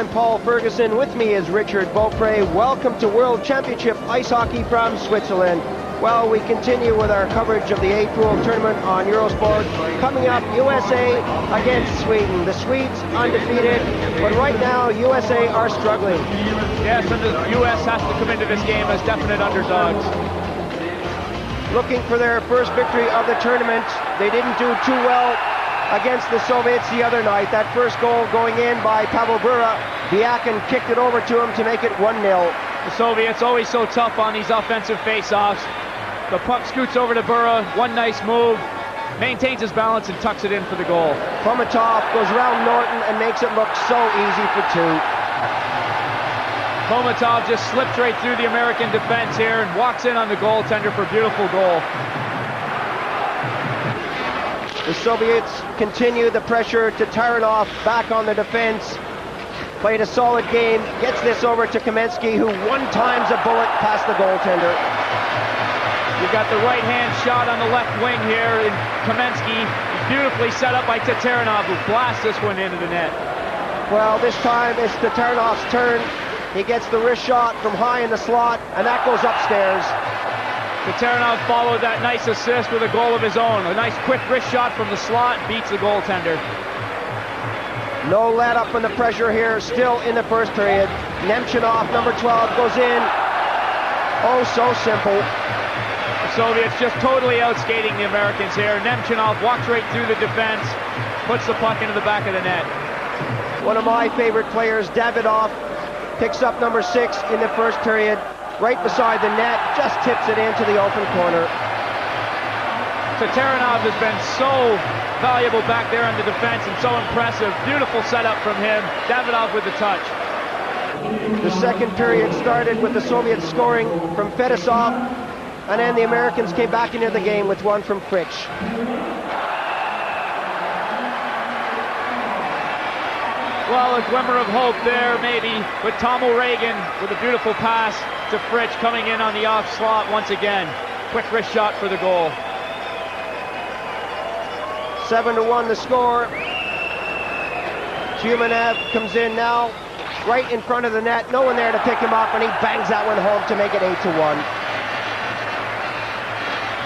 I'm Paul Ferguson. With me is Richard Beaupre. Welcome to World Championship Ice Hockey from Switzerland. Well, we continue with our coverage of the A-Pool tournament on Eurosport. Coming up, USA against Sweden. The Swedes undefeated, but right now USA are struggling. Yes, and the US has to come into this game as definite underdogs. Looking for their first victory of the tournament. They didn't do too well against the Soviets the other night. That first goal going in by Pavel Bura. Biakin kicked it over to him to make it 1-0. The Soviets always so tough on these offensive face-offs. The puck scoots over to Bura, one nice move, maintains his balance and tucks it in for the goal. Komatov goes around Norton and makes it look so easy for two. Komatov just slips right through the American defense here and walks in on the goaltender for a beautiful goal. The Soviets continue the pressure to Taranov back on the defense. Played a solid game, gets this over to Kamensky, who one times a bullet past the goaltender. You've got the right-hand shot on the left wing here, and Kamensky beautifully set up by Tatarinov, who blasts this one into the net. Well, this time it's Tatarinov's turn. He gets the wrist shot from high in the slot, and that goes upstairs. Tatarinov followed that nice assist with a goal of his own. A nice quick wrist shot from the slot, beats the goaltender. No let up in the pressure here, still in the first period. Nemchinov, number 12, goes in. Oh, so simple. The Soviets just totally outskating the Americans here. Nemchinov walks right through the defense, puts the puck into the back of the net. One of my favorite players, Davidov, picks up number 6 in the first period, right beside the net, just tips it into the open corner. Tatarinov has been so valuable back there in the defense and so impressive. Beautiful setup from him. Davidov with the touch. The second period started with the Soviets scoring from Fedosov, and then the Americans came back into the game with one from Fritsch. Well, a glimmer of hope there, maybe, but Tom O'Regan with a beautiful pass to Fritsch coming in on the off slot once again. Quick wrist shot for the goal. 7-1 the score. Shumanev comes in now, right in front of the net. No one there to pick him up, and he bangs that one home to make it 8-1.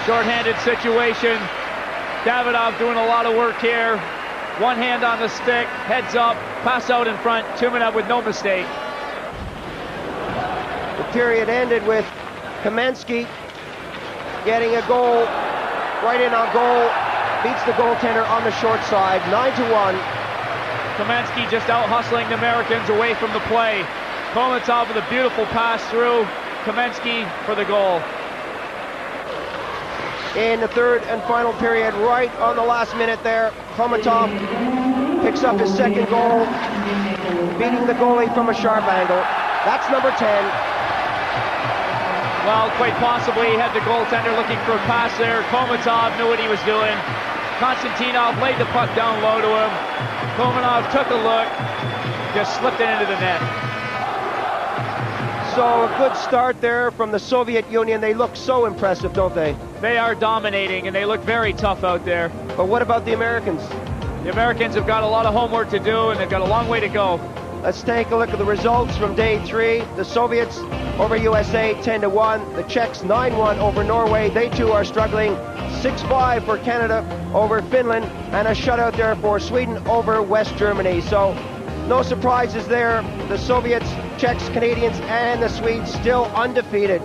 Short-handed situation. Davidov doing a lot of work here. One hand on the stick, heads up, pass out in front. Shumanev with no mistake. The period ended with Kamensky getting a goal, right in on goal. Beats the goaltender on the short side, 9-1. Kamensky just out hustling the Americans away from the play. Komatov with a beautiful pass through. Kamensky for the goal. In the third and final period, right on the last minute there, Komatov picks up his second goal, beating the goalie from a sharp angle. That's number 10. Well, quite possibly he had the goaltender looking for a pass there. Komatov knew what he was doing. Konstantinov laid the puck down low to him. Komatov took a look, just slipped it into the net. So a good start there from the Soviet Union. They look so impressive, don't they? They are dominating, and they look very tough out there. But what about the Americans? The Americans have got a lot of homework to do, and they've got a long way to go. Let's take a look at the results from day 3. The Soviets over USA 10-1. The Czechs 9-1 over Norway. They too are struggling. 6-5 for Canada over Finland, and a shutout there for Sweden over West Germany. So no surprises there. The Soviets, Czechs, Canadians, and the Swedes still undefeated.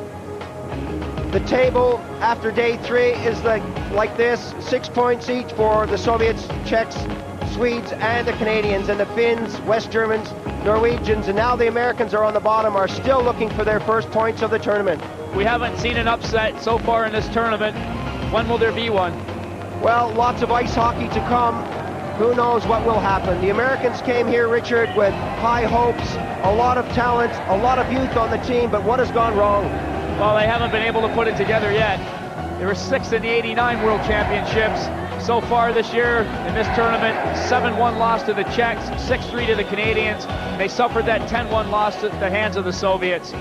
The table after day 3 is like this: 6 points each for the Soviets, Czechs, Swedes, and the Canadians, and the Finns, West Germans, Norwegians, and now the Americans are on the bottom, are still looking for their first points of the tournament. We haven't seen an upset so far in this tournament. When will there be one? Well, lots of ice hockey to come. Who knows what will happen? The Americans came here, Richard, with high hopes, a lot of talent, a lot of youth on the team, but what has gone wrong? Well, they haven't been able to put it together yet. They were 6th in the '89 World Championships. So far this year in this tournament, 7-1 loss to the Czechs, 6-3 to the Canadians. They suffered that 10-1 loss at the hands of the Soviets.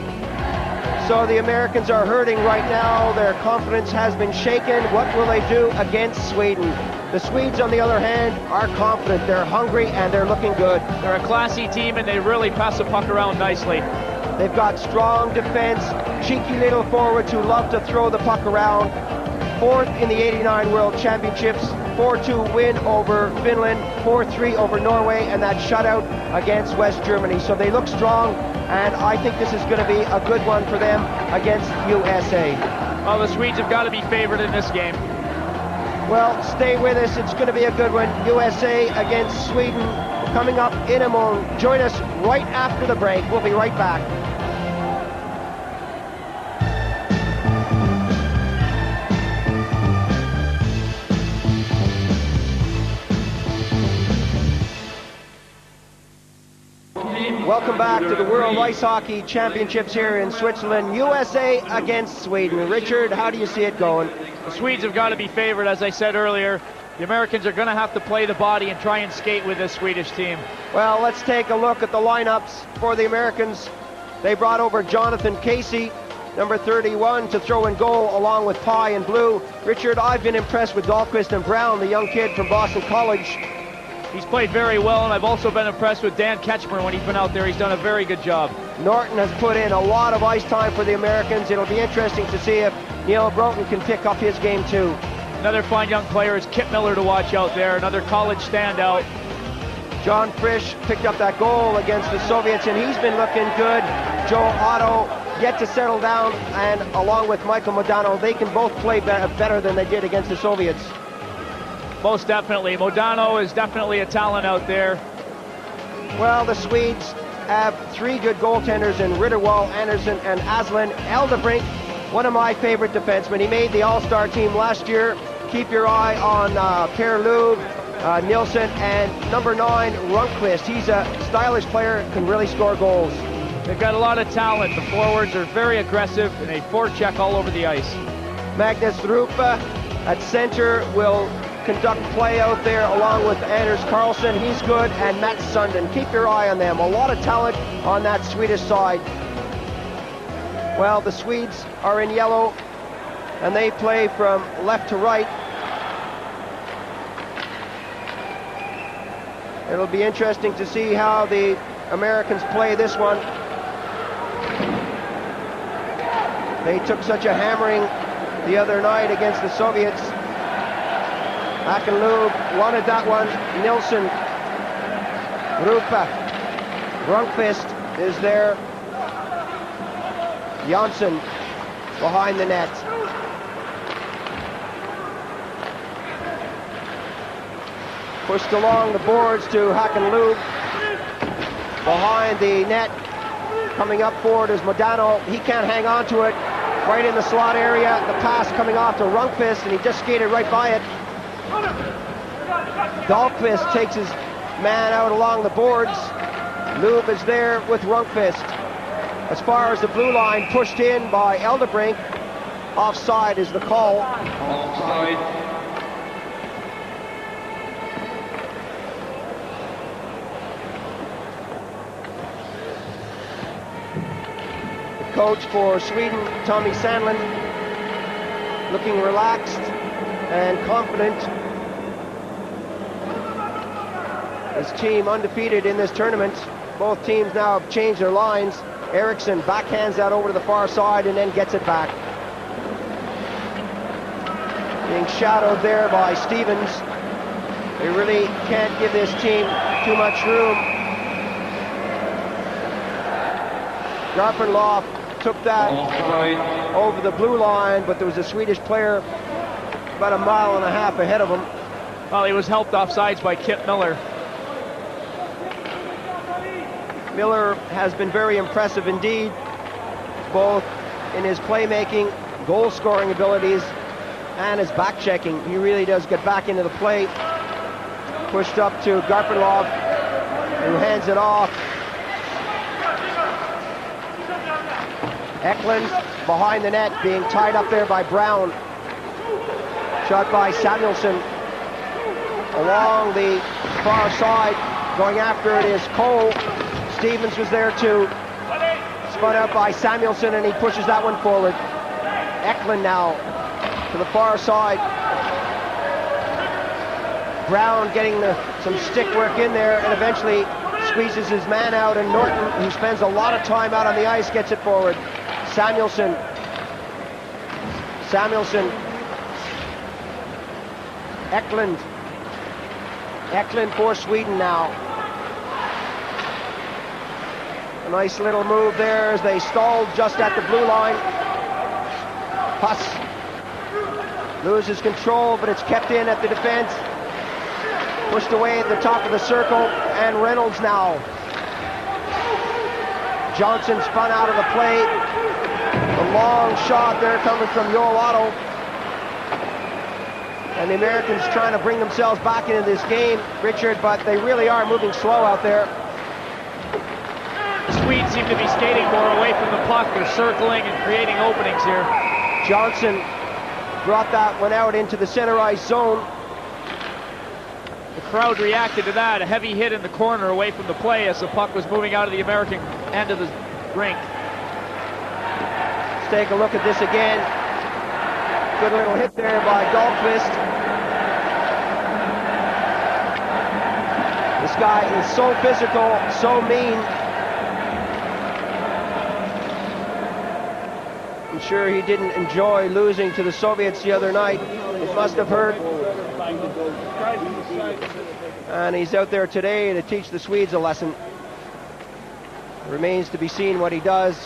So the Americans are hurting right now. Their confidence has been shaken. What will they do against Sweden? The Swedes, on the other hand, are confident. They're hungry and they're looking good. They're a classy team and they really pass the puck around nicely. They've got strong defense, cheeky little forwards who love to throw the puck around. Fourth in the '89 World Championships, 4-2 win over Finland, 4-3 over Norway, and that shutout against West Germany. So they look strong, and I think this is going to be a good one for them against USA. Well, the Swedes have got to be favored in this game. Well, stay with us. It's going to be a good one. USA against Sweden coming up in a moment. Join us right after the break. We'll be right back. Welcome back to the World Ice Hockey Championships here in Switzerland. USA against Sweden. Richard, how do you see it going? The Swedes have got to be favored, as I said earlier. The Americans are going to have to play the body and try and skate with this Swedish team. Well, let's take a look at the lineups for the Americans. They brought over Jonathan Casey, number 31, to throw in goal along with Pye and Blue. Richard, I've been impressed with Dahlqvist and Brown, the young kid from Boston College. He's played very well, and I've also been impressed with Dan Ketchmer when he's been out there. He's done a very good job. Norton has put in a lot of ice time for the Americans. It'll be interesting to see if Neil Broughton can pick up his game too. Another fine young player is Kip Miller to watch out there, another college standout. John Frisch picked up that goal against the Soviets, and he's been looking good. Joe Otto yet to settle down, and along with Michael Modano, they can both play better than they did against the Soviets. Most definitely. Modano is definitely a talent out there. Well, the Swedes have three good goaltenders in Ritterwall, Anderson, and Aslan. Eldebrink, one of my favorite defensemen. He made the All-Star team last year. Keep your eye on Per Lube, Nilsson, and number 9, Rundqvist. He's a stylish player, can really score goals. They've got a lot of talent. The forwards are very aggressive, and they forecheck all over the ice. Magnus Rupa at center will conduct play out there along with Anders Carlson. He's good, and Matt Sundin. Keep your eye on them. A lot of talent on that Swedish side. Well, the Swedes are in yellow, and they play from left to right. It'll be interesting to see how the Americans play this one. They took such a hammering the other night against the Soviets. Akinlub wanted that one. Nilsson, Rupa, Rundqvist is there. Jansson behind the net. Pushed along the boards to Hakanlub. Behind the net, coming up forward is Modano. He can't hang on to it. Right in the slot area. The pass coming off to Rundqvist, and he just skated right by it. Dahlqvist takes his man out along the boards. Lube is there with Rundqvist. As far as the blue line, pushed in by Eldebrink. Offside is the call. Offside. The coach for Sweden, Tommy Sandlin, looking relaxed and confident. His team undefeated in this tournament. Both teams now have changed their lines. Eriksson backhands that over to the far side and then gets it back. Being shadowed there by Stevens. They really can't give this team too much room. Garpenloff took that over the blue line, but there was a Swedish player about 1.5 miles ahead of him. Well, he was helped offsides by Kip Miller. Miller has been very impressive indeed, both in his playmaking, goal-scoring abilities, and his back-checking. He really does get back into the play. Pushed up to Garpenlov, who hands it off. Eklund behind the net, being tied up there by Brown. Shot by Samuelsson. Along the far side, going after it is Cole. Stevens was there too. Spun out by Samuelsson, and he pushes that one forward. Eklund now to the far side. Brown getting some stick work in there, and eventually squeezes his man out, and Norton, who spends a lot of time out on the ice, gets it forward. Samuelsson. Eklund for Sweden now. A nice little move there as they stalled just at the blue line. Huss loses control, but it's kept in at the defense. Pushed away at the top of the circle, and Reynolds now. Johnson spun out of the play. The long shot there coming from Yoel Otto. And the Americans trying to bring themselves back into this game, Richard, but they really are moving slow out there. The Swedes seem to be skating more away from the puck. They're circling and creating openings here. Johnson brought that one out into the center ice zone. The crowd reacted to that. A heavy hit in the corner away from the play as the puck was moving out of the American end of the rink. Let's take a look at this again. Good little hit there by Dahlqvist. This guy is so physical, so mean. I'm sure he didn't enjoy losing to the Soviets the other night. It must have hurt. And he's out there today to teach the Swedes a lesson. Remains to be seen what he does.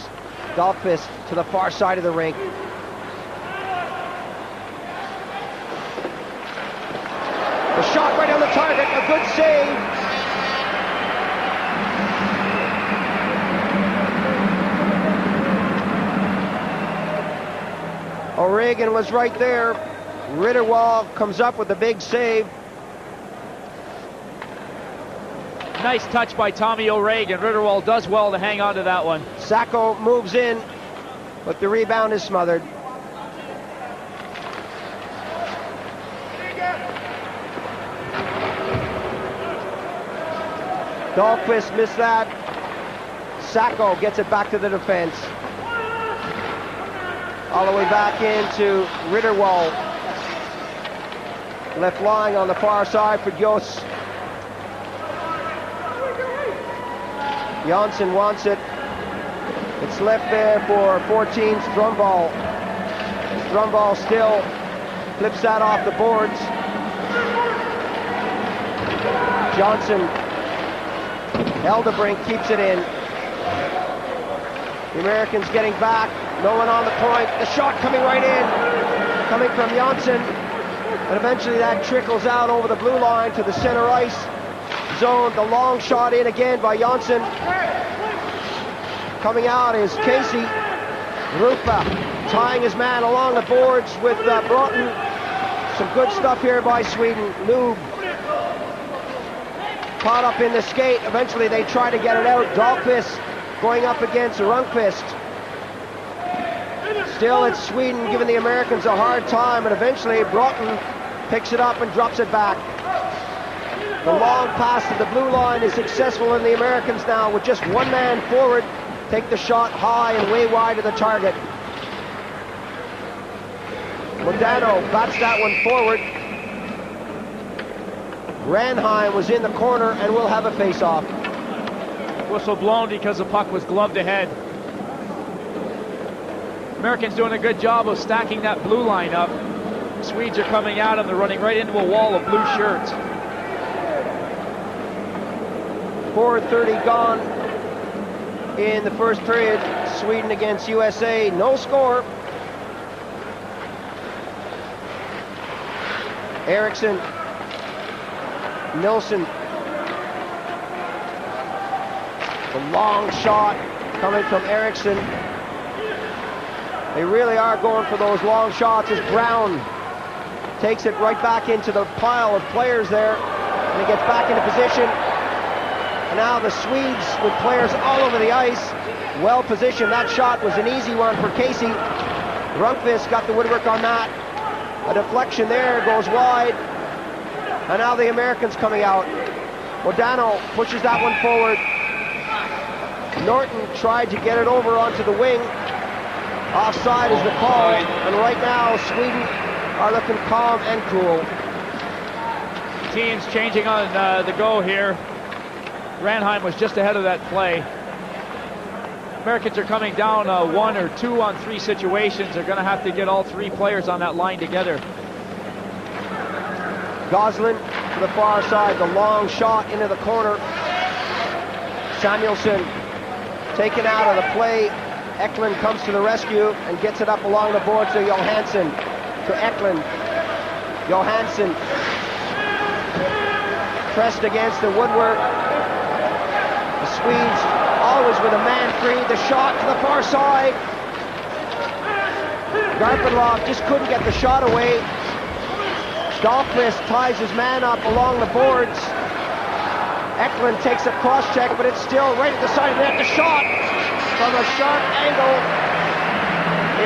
Dahlqvist to the far side of the rink. The shot right on the target, a good save. O'Regan was right there. Ritterwald comes up with a big save. Nice touch by Tommy O'Regan. Ritterwald does well to hang on to that one. Sacco moves in, but the rebound is smothered. Dahlqvist missed that. Sacco gets it back to the defense. All the way back into Ritterwald. Left lying on the far side for Jos. Janssen wants it. It's left there for 14 Strömball. Strömball still flips that off the boards. Johnson. Eldebrink keeps it in. The Americans getting back. No one on the point. The shot coming right in. Coming from Janssen. And eventually that trickles out over the blue line to the center ice zone. The long shot in again by Janssen. Coming out is Casey. Rupa tying his man along the boards with Broughton. Some good stuff here by Sweden. Noob caught up in the skate. Eventually they try to get it out. Dahlqvist going up against Rundqvist. Still it's Sweden giving the Americans a hard time, and eventually Broughton picks it up and drops it back. The long pass to the blue line is successful, and the Americans now with just one man forward take the shot high and way wide of the target. Modano bats that one forward. Ranheim was in the corner and will have a face-off. Whistle blown because the puck was gloved ahead. Americans doing a good job of stacking that blue line up. Swedes are coming out and they're running right into a wall of blue shirts. 4:30 gone in the first period. Sweden against USA, no score. Eriksson, Nilsson. The long shot coming from Eriksson. They really are going for those long shots as Brown takes it right back into the pile of players there. And he gets back into position. And now the Swedes with players all over the ice. Well positioned. That shot was an easy one for Casey. Rundqvist got the woodwork on that. A deflection there, goes wide. And now the Americans coming out. Modano pushes that one forward. Norton tried to get it over onto the wing. Offside is the call, and right now Sweden are looking calm and cool. teams changing on the go here. Ranheim was just ahead of that play. Americans are coming down 1 or 2 on 3 situations. They're going to have to get all 3 players on that line together. Goslin to the far side, the long shot into the corner. Samuelsson taken out of the play. Eklund comes to the rescue and gets it up along the board to Johansson. To Eklund. Johansson pressed against the woodwork. The Swedes always with a man free. The shot to the far side. Garpenlov just couldn't get the shot away. Dahlqvist ties his man up along the boards. Eklund takes a cross-check, but it's still right at the side of the net. The shot from a sharp angle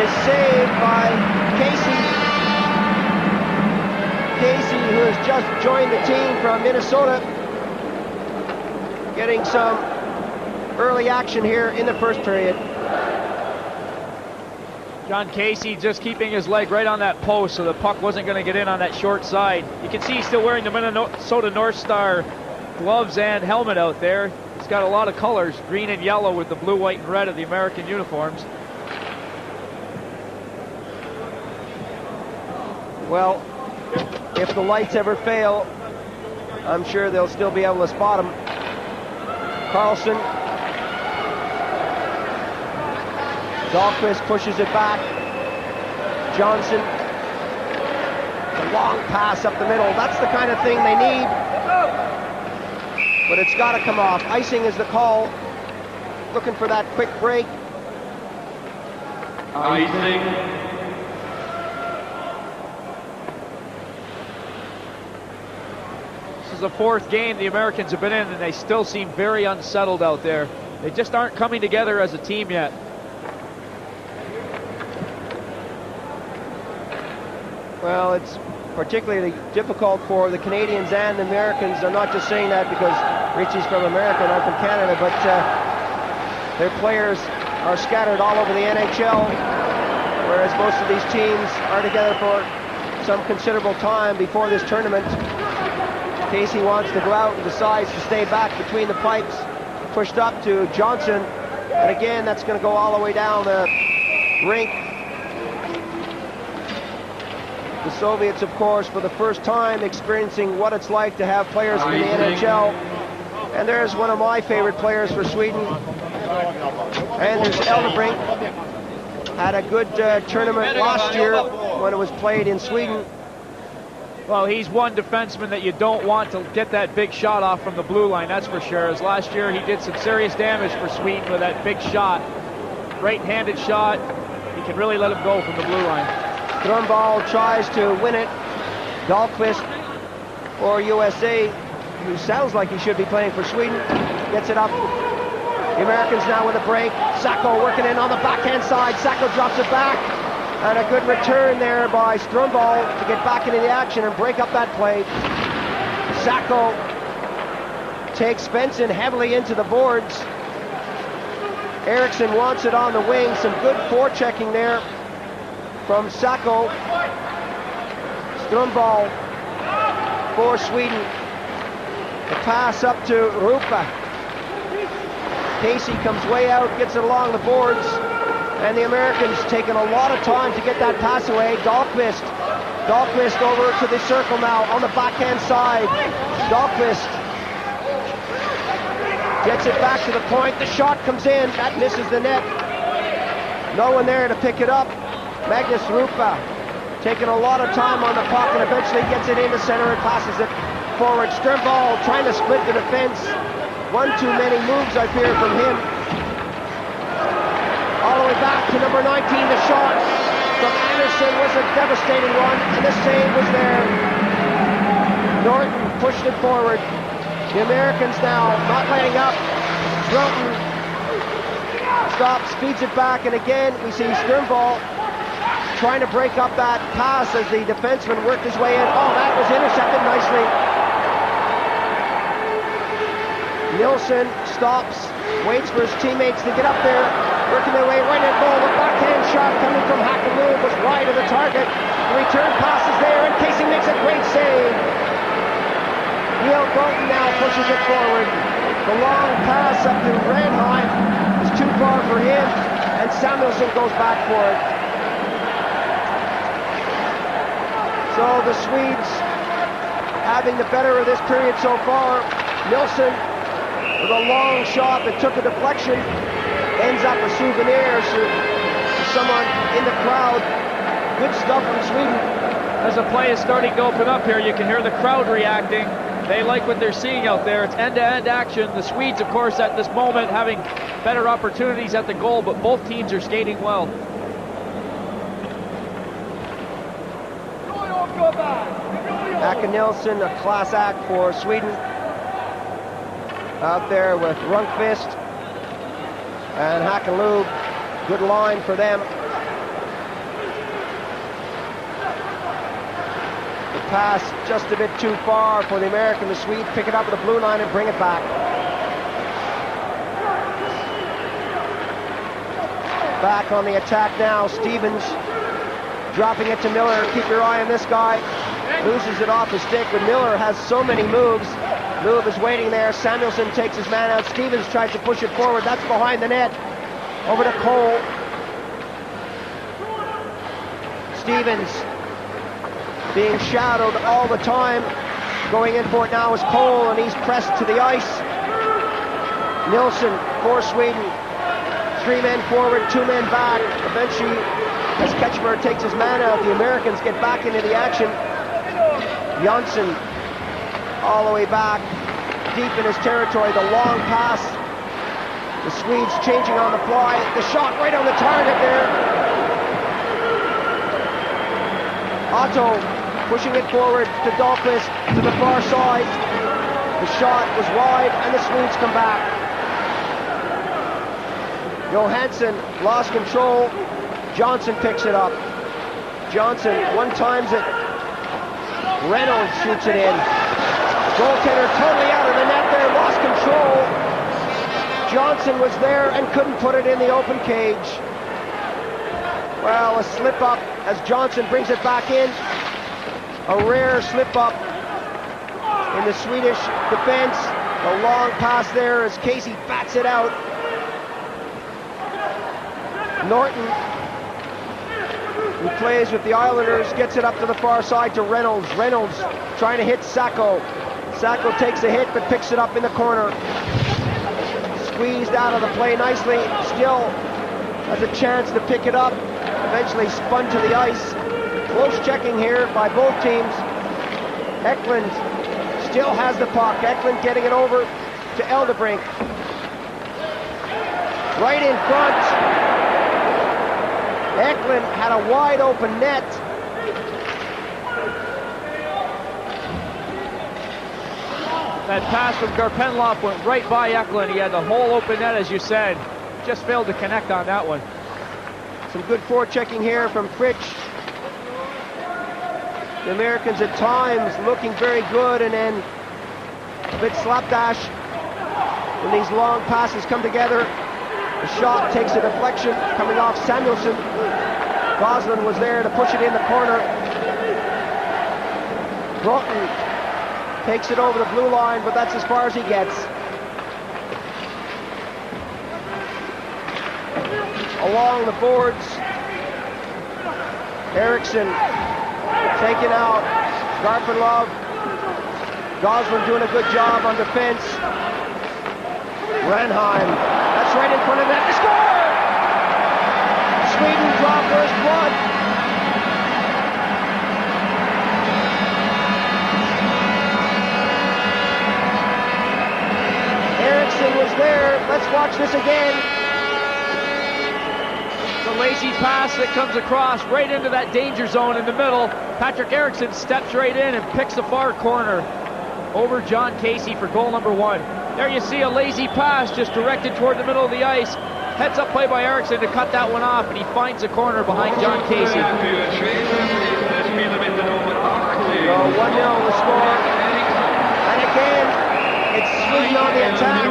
is saved by Casey. Casey, who has just joined the team from Minnesota, getting some early action here in the first period. John Casey just keeping his leg right on that post so the puck wasn't going to get in on that short side. You can see he's still wearing the Minnesota North Star gloves and helmet out there. It's got a lot of colors, green and yellow with the blue, white, and red of the American uniforms. Well, if the lights ever fail, I'm sure they'll still be able to spot him. Carlson. Dahlqvist pushes it back. Johnson. The long pass up the middle. That's the kind of thing they need. But it's got to come off. Icing is the call. Looking for that quick break. Icing. This is the 4th game the Americans have been in, and they still seem very unsettled out there. They just aren't coming together as a team yet. Well, it's particularly difficult for the Canadians and the Americans. I'm not just saying that because Richie's from America and I'm from Canada, but their players are scattered all over the NHL, whereas most of these teams are together for some considerable time before this tournament. Casey wants to go out and decides to stay back between the pipes, pushed up to Johnson, and again that's going to go all the way down the rink. The Soviets, of course, for the first time experiencing what it's like to have players in the NHL. And there's one of my favorite players for Sweden. And there's Eldebrink. Had a good tournament last year when it was played in Sweden. Well, he's one defenseman that you don't want to get that big shot off from the blue line, that's for sure. As last year, he did some serious damage for Sweden with that big shot. Right-handed shot. He can really let him go from the blue line. Strömball tries to win it. Dahlqvist for USA, who sounds like he should be playing for Sweden, gets it up. The Americans now with a break. Sacco working in on the backhand side. Sacco drops it back. And a good return there by Strömball to get back into the action and break up that play. Sacco takes Svensson heavily into the boards. Eriksson wants it on the wing. Some good forechecking there from Sacco. Strömball for Sweden. The pass up to Rupa. Casey comes way out, gets it along the boards, and the Americans taking a lot of time to get that pass away. Dahlqvist over to the circle now on the backhand side. Dahlqvist gets it back to the point. The shot comes in, that misses the net. No one there to pick it up. Magnus Rupa taking a lot of time on the puck and eventually gets it into center and passes it forward. Strömball trying to split the defense. One too many moves, I fear, from him. All the way back to number 19. The shot from Anderson was a devastating one, and the save was there. Norton pushed it forward. The Americans now not letting up. Broughton stops, feeds it back, and again we see Strömball trying to break up that pass as the defenseman worked his way in. Oh, that was intercepted nicely. Nilsson stops, waits for his teammates to get up there, working their way right at goal. The backhand shot coming from Hakamov was wide of the target. The return pass is there, and Casey makes a great save. Neil Bolton now pushes it forward. The long pass up to Renheim is too far for him, and Samuelsson goes back for it. So the Swedes having the better of this period so far. Nilsson with a long shot that took a deflection, ends up a souvenir to someone in the crowd. Good stuff from Sweden. As the play is starting to open up here, you can hear the crowd reacting. They like what they're seeing out there. It's end-to-end action. The Swedes, of course, at this moment having better opportunities at the goal, but both teams are skating well. Håkan Nilsson, a class act for Sweden. Out there with Rundqvist and Hakanlub. Good line for them. The pass just a bit too far for the American. The Swedes pick it up at the blue line and bring it back. Back on the attack now. Stevens dropping it to Miller. Keep your eye on this guy. Loses it off the stick, but Miller has so many moves. Move is waiting there. Samuelsson takes his man out. Stevens tries to push it forward. That's behind the net. Over to Cole. Stevens being shadowed all the time. Going in for it now is Cole, and he's pressed to the ice. Nilsson for Sweden. 3 men forward, 2 men back. Eventually, as Ketchmer takes his man out, the Americans get back into the action. Jönsson all the way back, deep in his territory. The long pass. The Swedes changing on the fly. The shot right on the target there. Otto pushing it forward to Dahlqvist to the far side. The shot was wide, and the Swedes come back. Johansson lost control. Johnson picks it up. Johnson one-times it. Reynolds shoots it in. Goaltender totally out of the net there, lost control. Johnson was there and couldn't put it in the open cage. Well, a slip-up as Johnson brings it back in. A rare slip-up in the Swedish defense. A long pass there as Casey bats it out. Norton, who plays with the Islanders, gets it up to the far side to Reynolds. Reynolds trying to hit Sacco. Sacco takes a hit but picks it up in the corner. Squeezed out of the play nicely. Still has a chance to pick it up. Eventually spun to the ice. Close checking here by both teams. Eklund still has the puck. Eklund getting it over to Eldebrink. Right in front. Eklund had a wide open net. That pass from Garpenlov went right by Eklund. He had the whole open net, as you said. Just failed to connect on that one. Some good forechecking here from Fritsch. The Americans at times looking very good, and then a bit slapdash when these long passes come together. The shot takes a deflection coming off Samuelsson. Goslin was there to push it in the corner. Broughton takes it over the blue line, but that's as far as he gets. Along the boards, Eriksson taken out. Garpenlov. Goslin doing a good job on defense. Renheim. That's right in front of net to score! Sweden draw first blood. Eriksson was there. Let's watch this again. It's a lazy pass that comes across right into that danger zone in the middle. Patrick Eriksson steps right in and picks the far corner over John Casey for goal number 1. There you see a lazy pass just directed toward the middle of the ice. Heads up play by Eriksson to cut that one off, and he finds a corner behind John Casey. So 1-0 the score. And again, it's Sweden on the attack.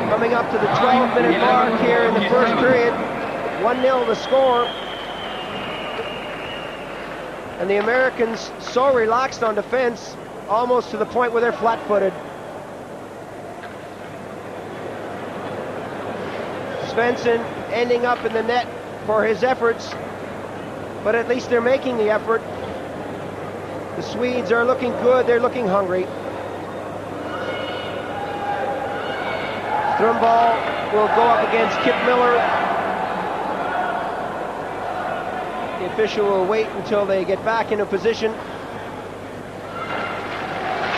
Coming up to the 12-minute mark here in the first period. 1-0 the score. And the Americans so relaxed on defense, almost to the point where they're flat-footed. Svensson ending up in the net for his efforts, but at least they're making the effort. The Swedes are looking good, they're looking hungry. Strömball will go up against Kip Miller. The official will wait until they get back into position.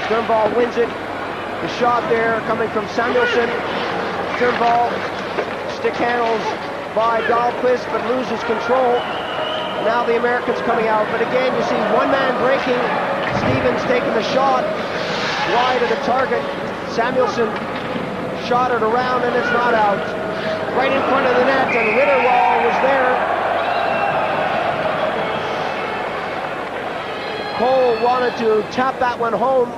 Strömball wins it. The shot there coming from Samuelsson. Strömball stick handles by Dahlqvist, but loses control. Now the Americans coming out, but again you see one man breaking. Stevens taking the shot wide of the target. Samuelsson shot it around and it's not out. Right in front of the net, and Ritterwall was there. Cole wanted to tap that one home.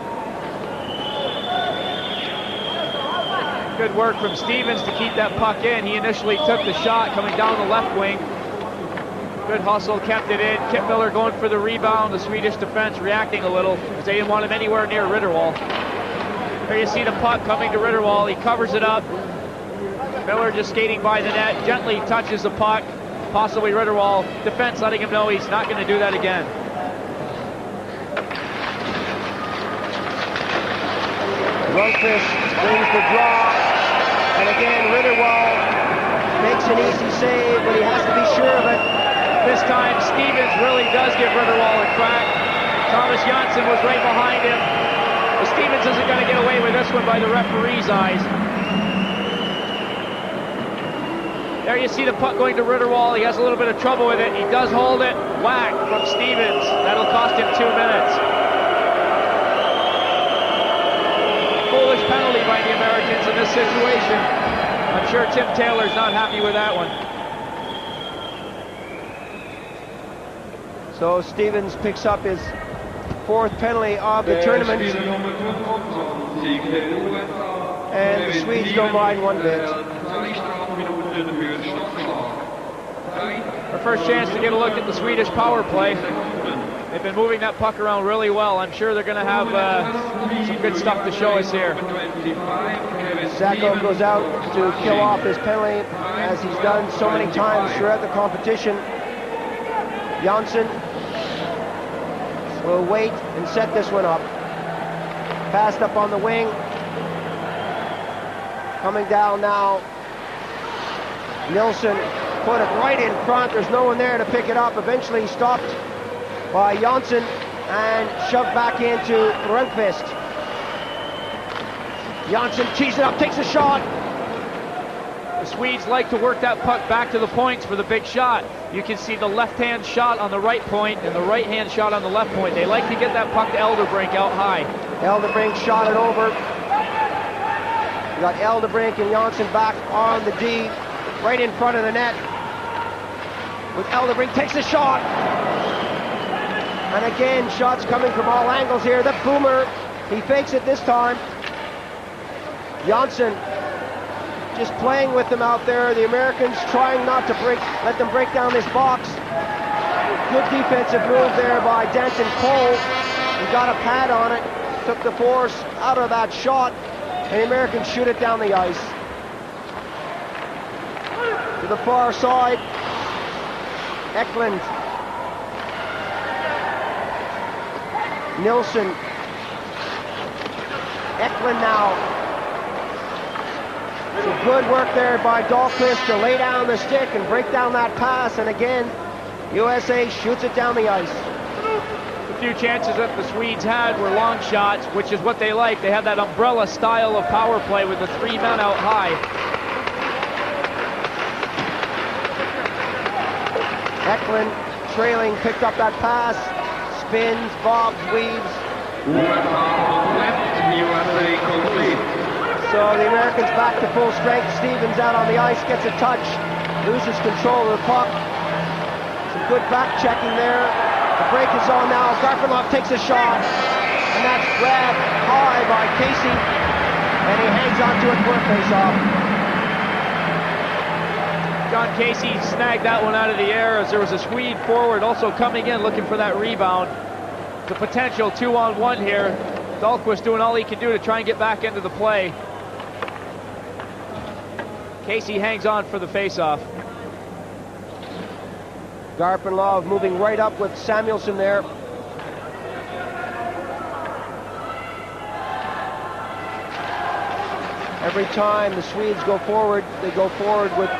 Good work from Stevens to keep that puck in. He initially took the shot coming down the left wing. Good hustle, kept it in. Kip Miller going for the rebound. The Swedish defense reacting a little because they didn't want him anywhere near Ritterwall. There you see the puck coming to Ritterwall. He covers it up. Miller just skating by the net, gently touches the puck. Possibly Ritterwall. Defense letting him know he's not going to do that again. Lundqvist brings the draw, and again Ritterwall makes an easy save, but he has to be sure of it. This time Stevens really does give Ritterwall a crack. Thomas Janssen was right behind him. But Stevens isn't going to get away with this one by the referee's eyes. There you see the puck going to Ritterwall. He has a little bit of trouble with it. He does hold it. Whack from Stevens. That'll cost him 2 minutes. Foolish penalty by the Americans in this situation. I'm sure Tim Taylor's not happy with that one. So Stevens picks up his 4th penalty of the tournament. And the Swedes don't mind one bit. Our first chance to get a look at the Swedish power play. They've been moving that puck around really well. I'm sure they're going to have some good stuff to show us here. Zakov goes out to kill off his penalty, as he's done so many times throughout the competition. Janssen will wait and set this one up. Passed up on the wing. Coming down now. Nilsson put it right in front. There's no one there to pick it up. Eventually stopped by Janssen and shoved back into Rundqvist. Janssen tees it up, takes a shot. The Swedes like to work that puck back to the points for the big shot. You can see the left-hand shot on the right point and the right-hand shot on the left point. They like to get that puck to Elderbrink out high. Elderbrink shot it over. You got Elderbrink and Janssen back on the D, right in front of the net. With Elderbrink takes a shot. And again, shots coming from all angles here. The boomer, he fakes it this time. Janssen just playing with them out there. The Americans trying not to let them break down this box. Good defensive move there by Danton Cole. He got a pad on it, took the force out of that shot, and the Americans shoot it down the ice. To the far side, Eklund. Nilsson. Eklund now. Some good work there by Dahlqvist to lay down the stick and break down that pass, and again, USA shoots it down the ice. The few chances that the Swedes had were long shots, which is what they like. They have that umbrella style of power play with the 3 men out high. Eklund trailing, picked up that pass, spins, bobs, weaves. So the Americans back to full strength. Stevens out on the ice, gets a touch, loses control of the puck. Some good back checking there. The break is on now. Garfinov takes a shot, and that's grabbed high by Casey, and he hangs onto it for a face-off. John Casey snagged that one out of the air as there was a Swede forward also coming in looking for that rebound. The potential 2-on-1 here. Dahlquist doing all he can do to try and get back into the play. Casey hangs on for the face-off. Garpenlov moving right up with Samuelsson there. Every time the Swedes go forward, they go forward with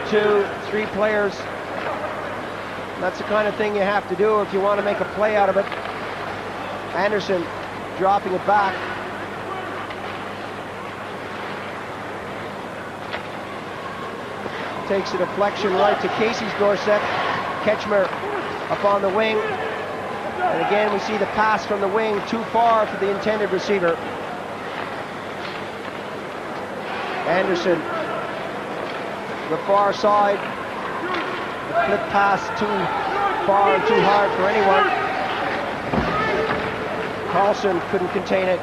2-3 players. And that's the kind of thing you have to do if you want to make a play out of it. Anderson dropping it back. Takes a deflection right to Casey's doorstep. Ketchmer up on the wing. And again, we see the pass from the wing too far for the intended receiver. Anderson, the far side. The flip pass too far and too hard for anyone. Carlson couldn't contain it.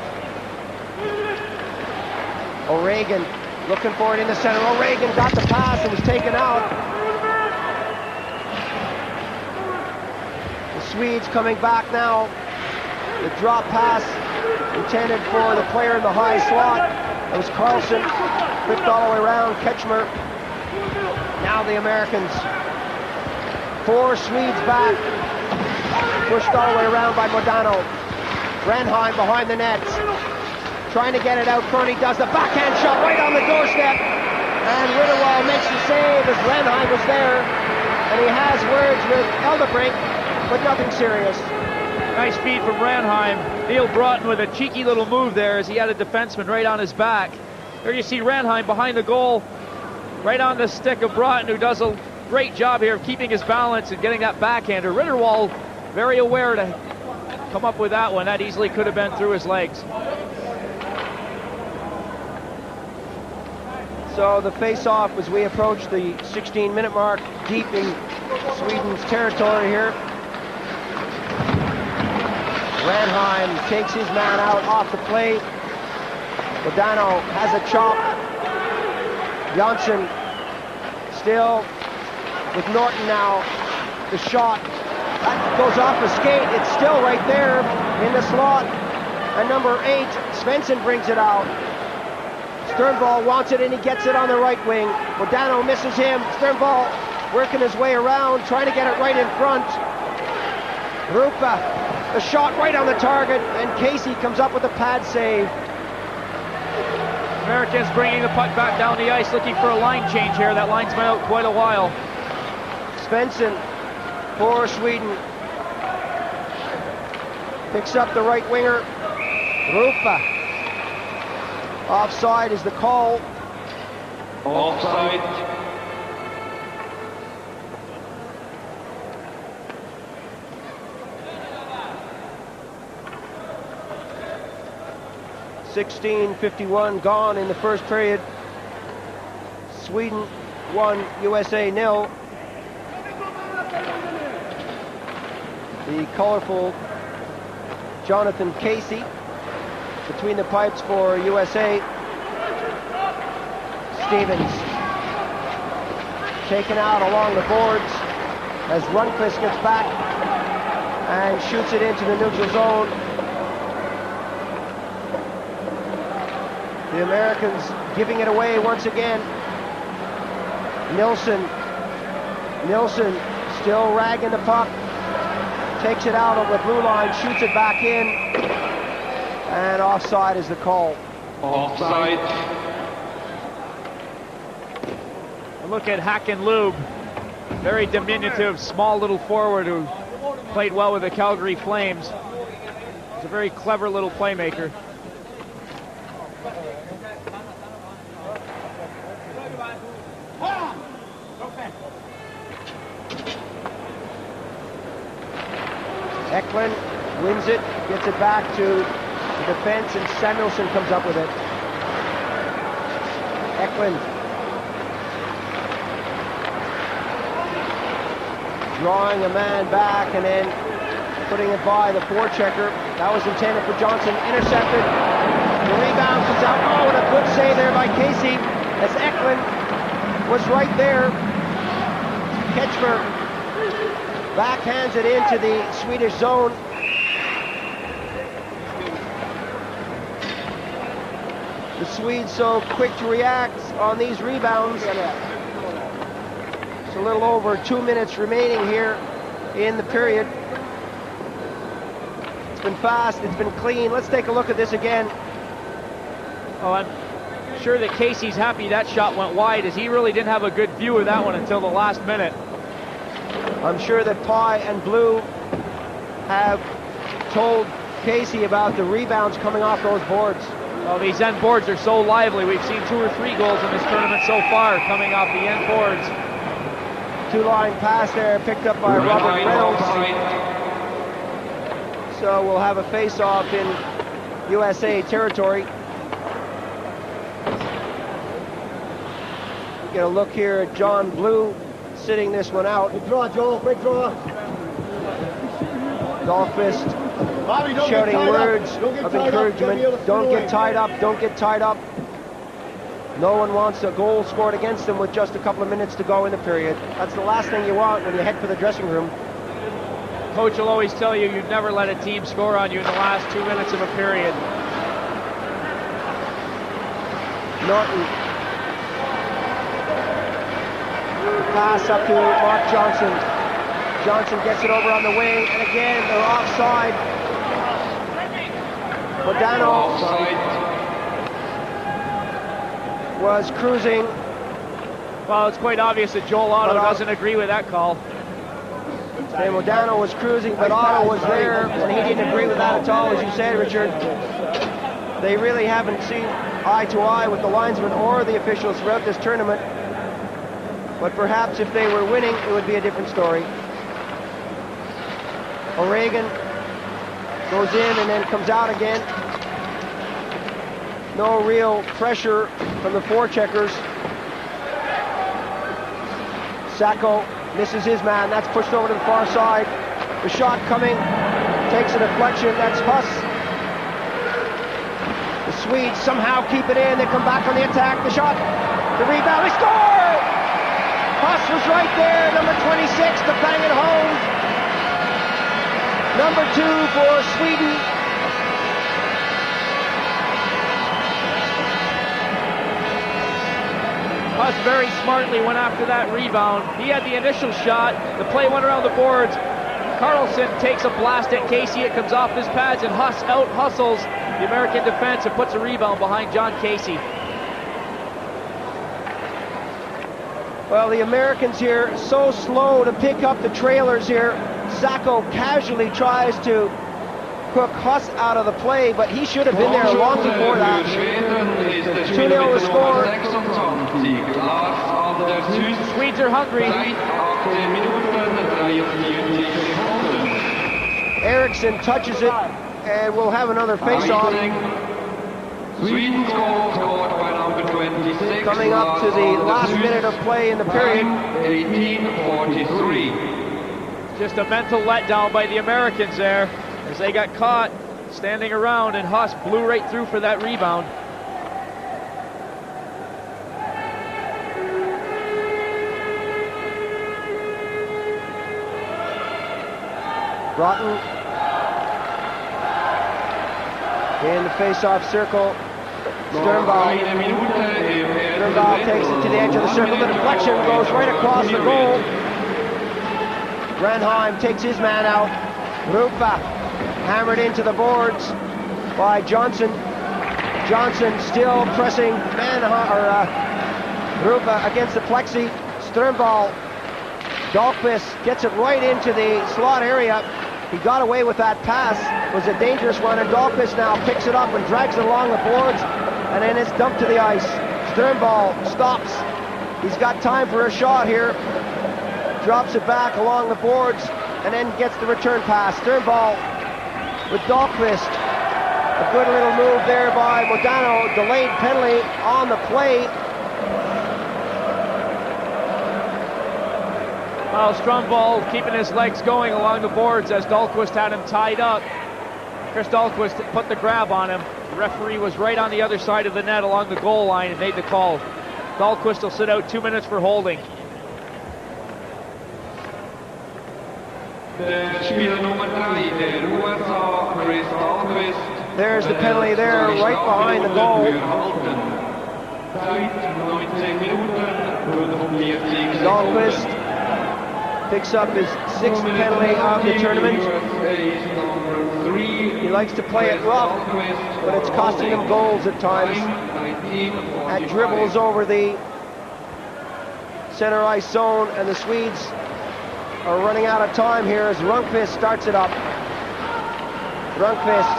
O'Regan looking for it in the center. O'Regan got the pass and was taken out. The Swedes coming back now. The drop pass intended for the player in the high slot. That was Carlson. Flipped all the way around. Ketchmer. Now the Americans. 4 Swedes back. Pushed all the way around by Modano. Renheim behind the nets. Trying to get it out front. He does the backhand shot right on the doorstep. And Ritterwald makes the save as Renheim was there. And he has words with Eldebrink, but nothing serious. Nice feed from Renheim. Neil Broughton with a cheeky little move there as he had a defenseman right on his back. There you see Renheim behind the goal, right on the stick of Broughton, who does a great job here of keeping his balance and getting that backhander. Ritterwald very aware to come up with that one. That easily could have been through his legs. So the face-off as we approach the 16-minute mark, deep in Sweden's territory here. Renheim takes his man out off the play. Modano has a chop. Johnson still with Norton now. The shot that goes off the skate. It's still right there in the slot. And number 8, Svensson brings it out. Sternball wants it and he gets it on the right wing. Modano misses him. Sternball working his way around, trying to get it right in front. Rupa, the shot right on the target, and Casey comes up with a pad save. Americans bringing the puck back down the ice, looking for a line change here. That line's been out quite a while. Svensson for Sweden. Picks up the right winger. Rupa. Offside is the call. Offside. .51 gone in the first period. Sweden 1, USA 0. The colorful Jonathan Casey between the pipes for USA. Stevens taken out along the boards as Rundqvist gets back and shoots it into the neutral zone. The Americans giving it away once again. Nilsson still ragging the puck. Takes it out on the blue line, shoots it back in. And offside is the call. Offside. Look at Hackenlube. Very diminutive, small little forward who played well with the Calgary Flames. He's a very clever little playmaker. Eklund wins it, gets it back to the defense, and Samuelsson comes up with it. Eklund drawing a man back and then putting it by the forechecker. That was intended for Johnson, intercepted. The rebound comes out. Oh, and a good save there by Casey as Eklund was right there Ketchmer backhands it into the Swedish zone. The Swedes so quick to react on these rebounds. It's a little over 2 minutes remaining here in the period. It's been fast, it's been clean. Let's take a look at this again. Oh, I'm sure that Casey's happy that shot went wide, as he really didn't have a good view of that one until the last minute. I'm sure that Pye and Blue have told Casey about the rebounds coming off those boards. Well, these end boards are so lively. We've seen 2 or 3 goals in this tournament so far coming off the end boards. Two-line pass there picked up by Robert Reynolds. So we'll have a face-off in USA territory. Get a look here at John Blue sitting this one out. Big draw, Joel, big draw. Dahlqvist shouting words of encouragement. Don't get tied up, don't get tied up. No one wants a goal scored against them with just a couple of minutes to go in the period. That's the last thing you want when you head for the dressing room. Coach will always tell you you'd never let a team score on you in the last 2 minutes of a period. Norton. Pass up to Mark Johnson. Johnson gets it over on the wing, and again they're offside. Modano was cruising. Well, it's quite obvious that Joel Otto doesn't agree with that call. And Modano was cruising, but Otto was there, and he didn't agree with that at all, as you said, Richard. They really haven't seen eye to eye with the linesmen or the officials throughout this tournament. But perhaps if they were winning, it would be a different story. O'Regan goes in and then comes out again. No real pressure from the forecheckers. Sacco misses his man. That's pushed over to the far side. The shot coming. Takes a deflection. That's Huss. The Swedes somehow keep it in. They come back on the attack. The shot. The rebound. They score! Huss was right there. Number 26 to bang it home. Number 2 for Sweden. Huss very smartly went after that rebound. He had the initial shot. The play went around the boards. Carlson takes a blast at Casey. It comes off his pads, and Huss out-hustles the American defense and puts a rebound behind John Casey. Well, the Americans here so slow to pick up the trailers here. Sacco casually tries to hook Huss out of the play, but he should have been there long before that. 2-0 the score. Swedes are hungry. Eriksson touches it, and we'll have another face-off. Sweden scored by number 26. Coming up to the last minute of play in the period. 18:43. Just a mental letdown by the Americans there, as they got caught standing around, and Huss blew right through for that rebound. Broughton in the face-off circle. Sternball takes it to the edge of the circle. The deflection goes right across the goal. Renheim takes his man out. Rupa hammered into the boards by Johnson. Johnson still pressing Rupa against the plexi. Sternball. Dahlqvist gets it right into the slot area. He got away with that pass. It was a dangerous one, and Dahlqvist now picks it up and drags it along the boards, and then it's dumped to the ice. Sternball stops. He's got time for a shot here. Drops it back along the boards, and then gets the return pass. Sternball with Dahlqvist. A good little move there by Modano. Delayed penalty on the play. Well, Strömball keeping his legs going along the boards as Dahlqvist had him tied up. Chris Dahlqvist put the grab on him. The referee was right on the other side of the net along the goal line and made the call. Dahlqvist will sit out 2 minutes for holding. Spieler Nummer 3, der USA, Chris Dahlquist. There's the penalty there, right behind the goal. Zeit 19 Minuten 45 Dahlquist picks up his 6th penalty of the tournament. He likes to play it rough, but it's costing him goals at times. That dribbles over the center ice zone, and the Swedes are running out of time here as Rundqvist starts it up. Rundqvist,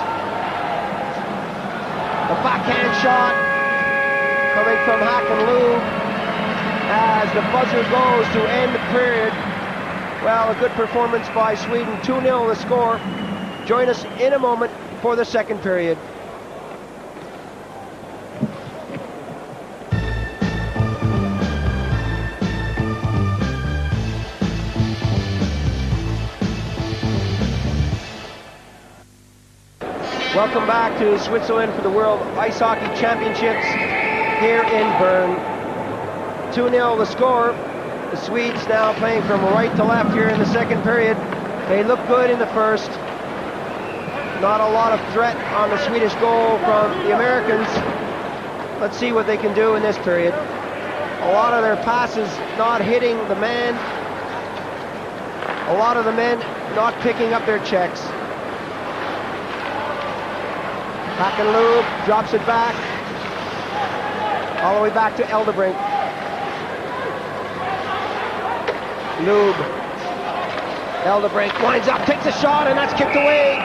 the backhand shot coming from Hakanlu as the buzzer goes to end the period. Well, a good performance by Sweden, 2-0 the score. Join us in a moment for the second period. Welcome back to Switzerland for the World Ice Hockey Championships here in Bern. 2-0 the score. The Swedes now playing from right to left here in the second period. They look good in the first. Not a lot of threat on the Swedish goal from the Americans. Let's see what they can do in this period. A lot of their passes not hitting the man. A lot of the men not picking up their checks. Hakanlu drops it back. All the way back to Eldebrink. Lube. Eldebrink winds up, takes a shot, and that's kicked away.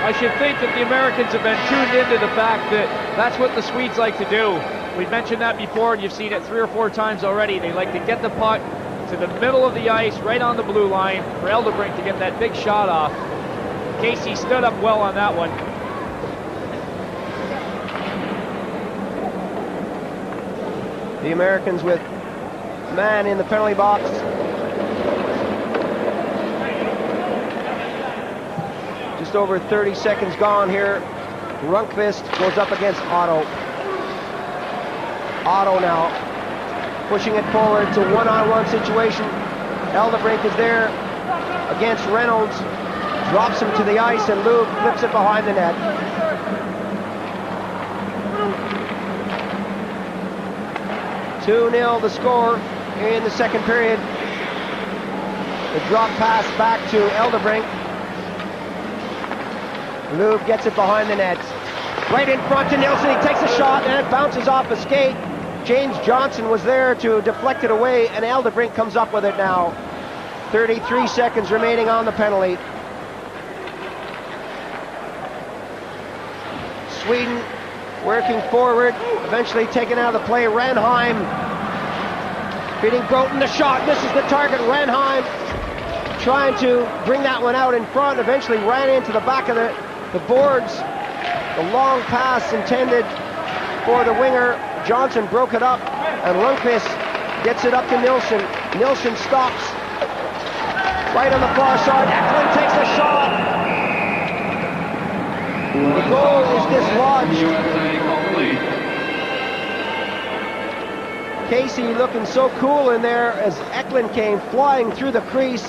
I should think that the Americans have been tuned into the fact that that's what the Swedes like to do. We've mentioned that before, and you've seen it 3 or 4 times already. They like to get the puck to the middle of the ice, right on the blue line, for Eldebrink to get that big shot off. Casey stood up well on that one. The Americans with man in the penalty box. Just over 30 seconds gone here. Rundqvist goes up against Otto. Otto now pushing it forward. It's a one-on-one situation. Eldebrink is there against Reynolds. Drops him to the ice, and Lube flips it behind the net. (2-0) the score in the second period. The drop pass back to Eldebrink. Lube gets it behind the net. Right in front to Nilsson. He takes a shot, and it bounces off a skate. James Johnson was there to deflect it away, and Eldebrink comes up with it now. 33 seconds remaining on the penalty. Sweden working forward, eventually taken out of the play. Ranheim beating Broughton, the shot, misses the target. Ranheim trying to bring that one out in front, eventually ran into the back of the boards. The long pass intended for the winger. Johnson broke it up, and Rundqvist gets it up to Nilsson. Nilsson stops right on the far side. Eklund takes a shot. The goal is dislodged. Casey looking so cool in there as Eklund came flying through the crease.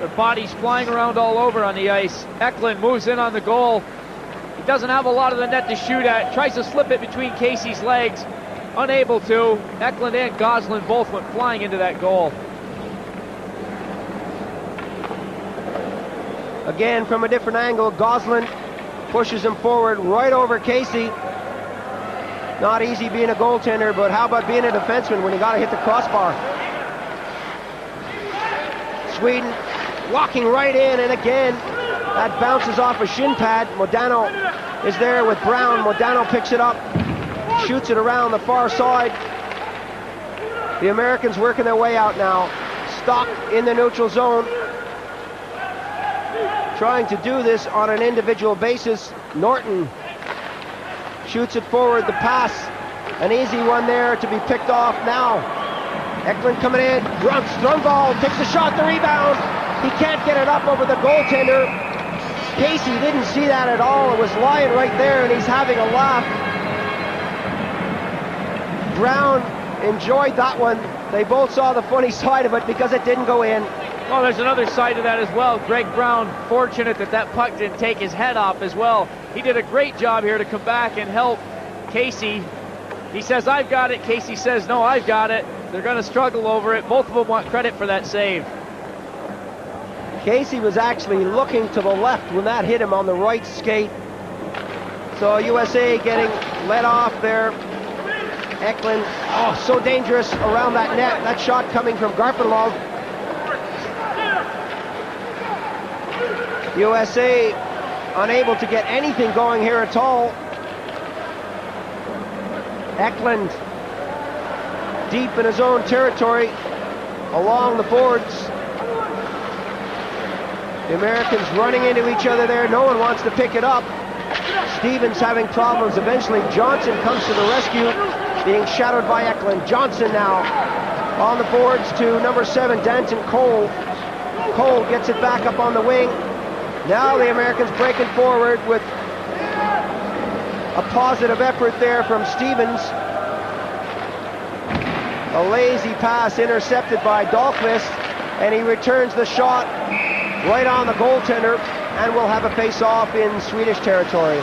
Their bodies flying around all over on the ice. Eklund moves in on the goal. He doesn't have a lot of the net to shoot at. Tries to slip it between Casey's legs. Unable to. Eklund and Goslin both went flying into that goal. Again, from a different angle, Goslin pushes him forward right over Casey. Not easy being a goaltender, but how about being a defenseman when you got to hit the crossbar? Sweden walking right in, and again, that bounces off a shin pad. Modano is there with Brown. Modano picks it up, shoots it around the far side. The Americans working their way out now. Stock in the neutral zone, trying to do this on an individual basis. Norton shoots it forward, the pass, an easy one there to be picked off now. Eklund coming in, Strömvall takes a shot, the rebound. He can't get it up over the goaltender. Casey didn't see that at all. It was lying right there, and he's having a laugh. Brown enjoyed that one. They both saw the funny side of it because it didn't go in. Well, there's another side to that as well. Greg Brown, fortunate that that puck didn't take his head off as well. He did a great job here to come back and help Casey. He says, I've got it. Casey says, no, I've got it. They're going to struggle over it. Both of them want credit for that save. Casey was actually looking to the left when that hit him on the right skate. So USA getting let off there. Eklund, oh, so dangerous around that net. That shot coming from Garpenlov. USA unable to get anything going here at all. Eklund deep in his own territory along the boards. The Americans running into each other there. No one wants to pick it up. Stevens having problems. Eventually Johnson comes to the rescue, being shadowed by Eklund. Johnson now on the boards to number 7, Danton Cole. Cole gets it back up on the wing. Now the Americans breaking forward with a positive effort there from Stevens. A lazy pass intercepted by Dahlqvist, and he returns the shot right on the goaltender, and we'll have a face-off in Swedish territory.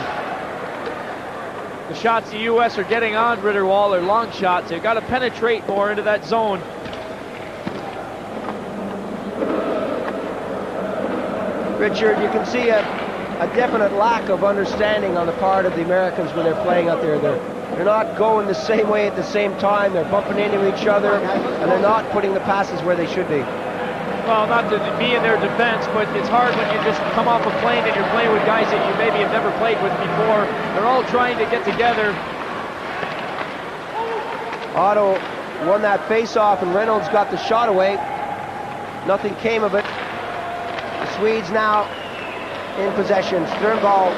The shots the U.S. are getting on Ritterwall are long shots. They've got to penetrate more into that zone. Richard, you can see a definite lack of understanding on the part of the Americans when they're playing out there. They're not going the same way at the same time. They're bumping into each other, and they're not putting the passes where they should be. Well, not to be in their defense, but it's hard when you just come off a plane and you're playing with guys that you maybe have never played with before. They're all trying to get together. Otto won that face-off, and Reynolds got the shot away. Nothing came of it. The Swedes now in possession. Sternball,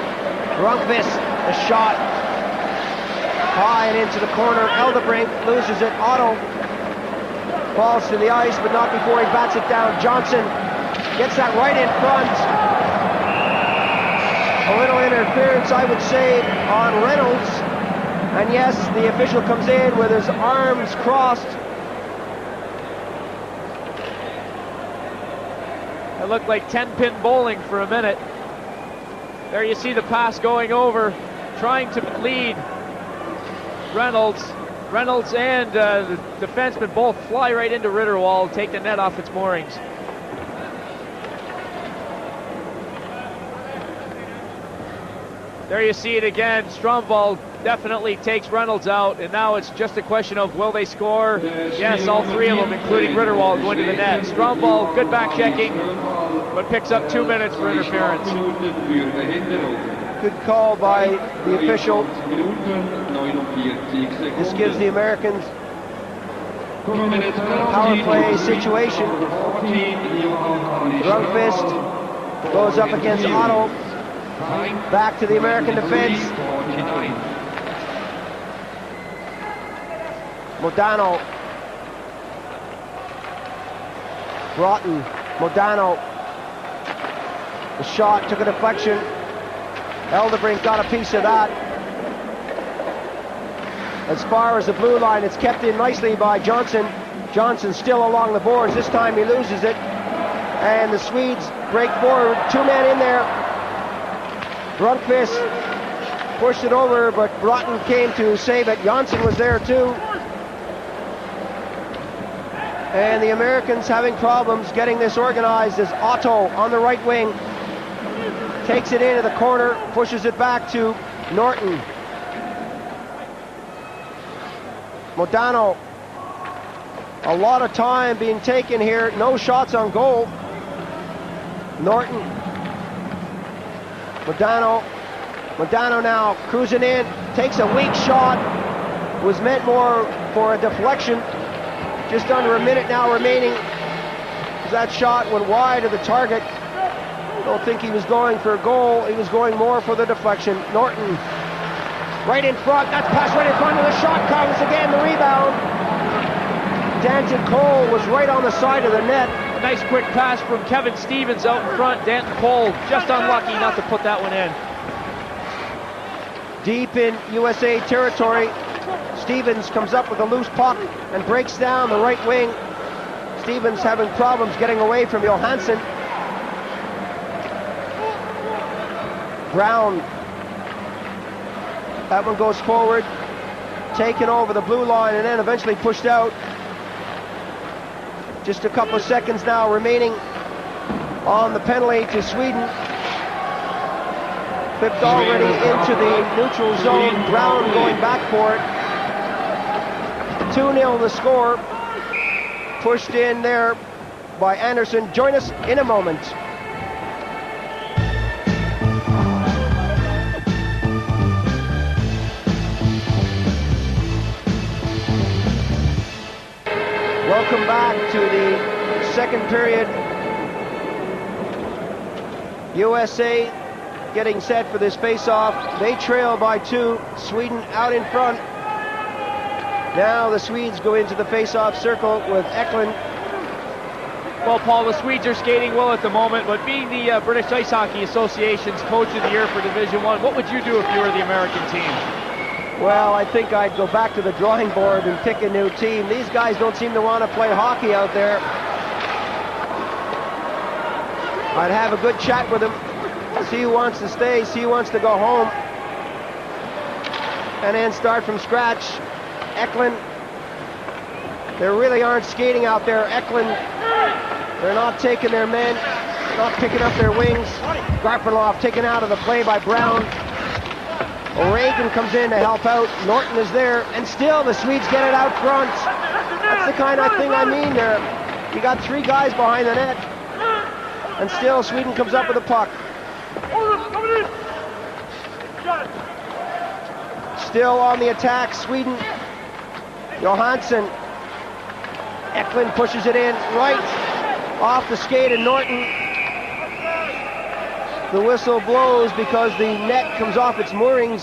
Rundqvist, the shot. High and into the corner. Eldebrink loses it. Otto falls to the ice, but not before he bats it down. Johnson gets that right in front. A little interference, I would say, on Reynolds. And yes, the official comes in with his arms crossed. It looked like 10-pin bowling for a minute. There you see the pass going over, trying to lead Reynolds. Reynolds and the defenseman both fly right into Ritterwall, take the net off its moorings. There you see it again. Stromwald definitely takes Reynolds out, and now it's just a question of will they score? Yes, all three of them, including Ritterwall, going to the net. Stromwald, good back checking, but picks up 2 minutes for interference. Good call by the official. This gives the Americans a power play situation. Rundqvist goes up against Otto. Back to the American defense. Modano. Broughton. Modano. The shot took a deflection. Eldebrink got a piece of that. As far as the blue line, it's kept in nicely by Johnson. Johnson still along the boards. This time he loses it. And the Swedes break forward. 2 men in there. Rundqvist pushed it over, but Broughton came to save it. Janssen was there too. And the Americans having problems getting this organized as Otto on the right wing takes it into the corner, pushes it back to Norton. Modano. A lot of time being taken here. No shots on goal. Norton. Modano now cruising in, takes a weak shot. Was meant more for a deflection. Just under a minute now remaining. That shot went wide of the target. I don't think he was going for a goal. He was going more for the deflection. Norton right in front. That's passed right in front, and the shot comes again. The rebound. Danton Cole was right on the side of the net. A nice quick pass from Kevin Stevens out in front. Danton Cole just unlucky not to put that one in. Deep in USA territory. Stevens comes up with a loose puck and breaks down the right wing. Stevens having problems getting away from Johansson. Brown, that one goes forward, taken over the blue line and then eventually pushed out. Just a couple of seconds now remaining on the penalty to Sweden. Flipped already into the neutral zone. Brown going back for it. 2-0 the score. Pushed in there by Anderson. Join us in a moment. Welcome back to the second period. USA getting set for this face-off. They trail by 2. Sweden out in front. Now the Swedes go into the face-off circle with Eklund. Well, Paul, the Swedes are skating well at the moment, but being the British Ice Hockey Association's Coach of the Year for Division I, what would you do if you were the American team? Well, I think I'd go back to the drawing board and pick a new team. These guys don't seem to want to play hockey out there. I'd have a good chat with them, see who wants to stay, see who wants to go home, and then start from scratch. Eklund, they really aren't skating out there. Eklund, they're not taking their men, not picking up their wings. Garpenloff taken out of the play by Brown. O'Regan comes in to help out. Norton is there, and still the Swedes get it out front. That's the kind of thing I mean there. You got 3 guys behind the net, and still Sweden comes up with the puck. Still on the attack, Sweden. Johansson. Eklund pushes it in right off the skate of Norton. The whistle blows because the net comes off its moorings.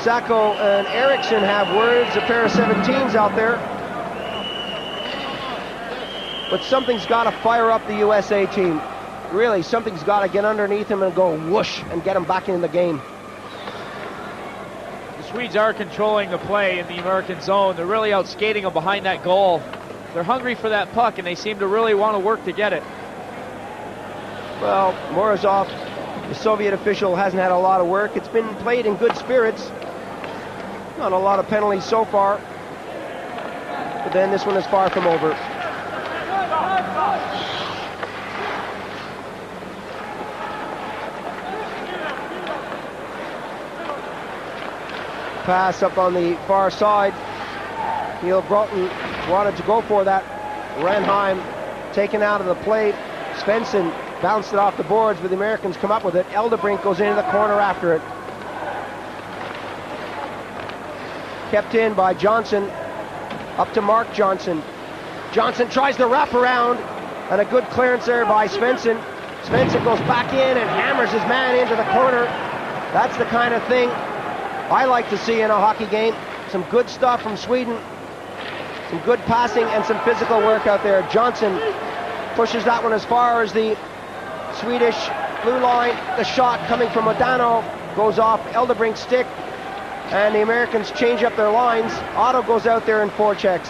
Sacco and Eriksson have words, a pair of 17s out there. But something's got to fire up the USA team. Really, something's got to get underneath him and go whoosh and get him back in the game. The Swedes are controlling the play in the American zone. They're really out skating them behind that goal. They're hungry for that puck, and they seem to really want to work to get it. Well, Morozov, the Soviet official, hasn't had a lot of work. It's been played in good spirits. Not a lot of penalties so far. But then this one is far from over. Pass up on the far side. Neil Broughton wanted to go for that. Ranheim taken out of the play. Svensson bounced it off the boards, but the Americans come up with it. Eldebrink goes into the corner after it. Kept in by Johnson. Up to Mark Johnson. Johnson tries to wrap around, and a good clearance there by Svensson. Svensson goes back in and hammers his man into the corner. That's the kind of thing I like to see in a hockey game. Some good stuff from Sweden. Some good passing and some physical work out there. Johnson pushes that one as far as the Swedish blue line. The shot coming from Modano goes off Eldebrink's stick, and the Americans change up their lines. Otto goes out there and forechecks.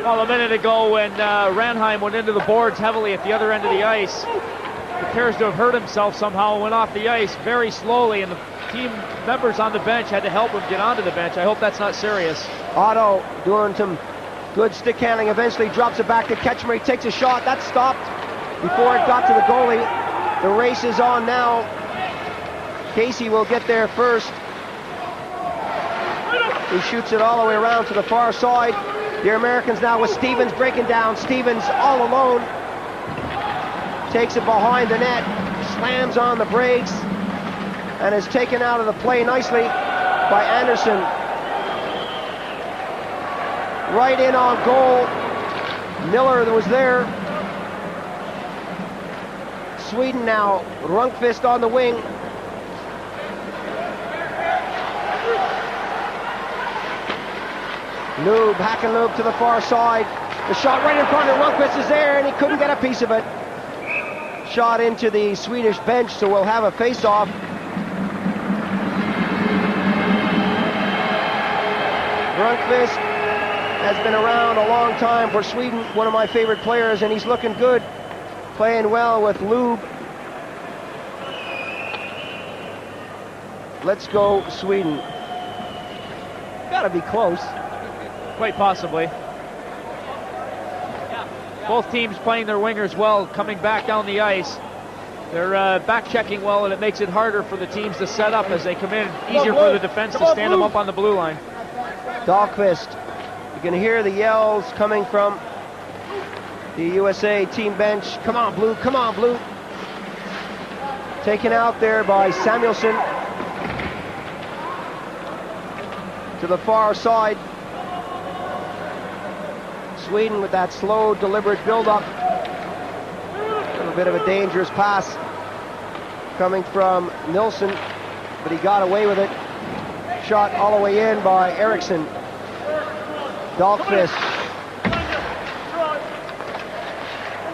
Well, a minute ago when Ranheim went into the boards heavily at the other end of the ice, he appears to have hurt himself somehow and went off the ice very slowly, and the team members on the bench had to help him get onto the bench. I hope that's not serious. Otto doing some good stick handling, eventually drops it back to Ketchmer. He takes a shot. That's stopped before it got to the goalie. The race is on now. Casey will get there first. He shoots it all the way around to the far side. The Americans now with Stevens breaking down. Stevens all alone. Takes it behind the net. Slams on the brakes. And is taken out of the play nicely by Anderson. Right in on goal. Miller was there. Sweden now. Rundqvist on the wing. Lube, Hackenlube to the far side. The shot right in front of Rundqvist is there, and he couldn't get a piece of it. Shot into the Swedish bench, so we'll have a face-off. Rundqvist has been around a long time for Sweden, one of my favorite players, and he's looking good, playing well with Lube. Let's go Sweden. Gotta be close. Quite possibly. Both teams playing their wingers well, coming back down the ice. They're back checking well, and it makes it harder for the teams to set up as they come in. Easier for the defense to stand them up on the blue line. Dahlqvist. You can hear the yells coming from the USA team bench. Come on, Blue, come on, Blue. Taken out there by Samuelsson. To the far side. Sweden with that slow, deliberate build-up. A little bit of a dangerous pass coming from Nilsson, but he got away with it. Shot all the way in by Eriksson. Dahlqvist.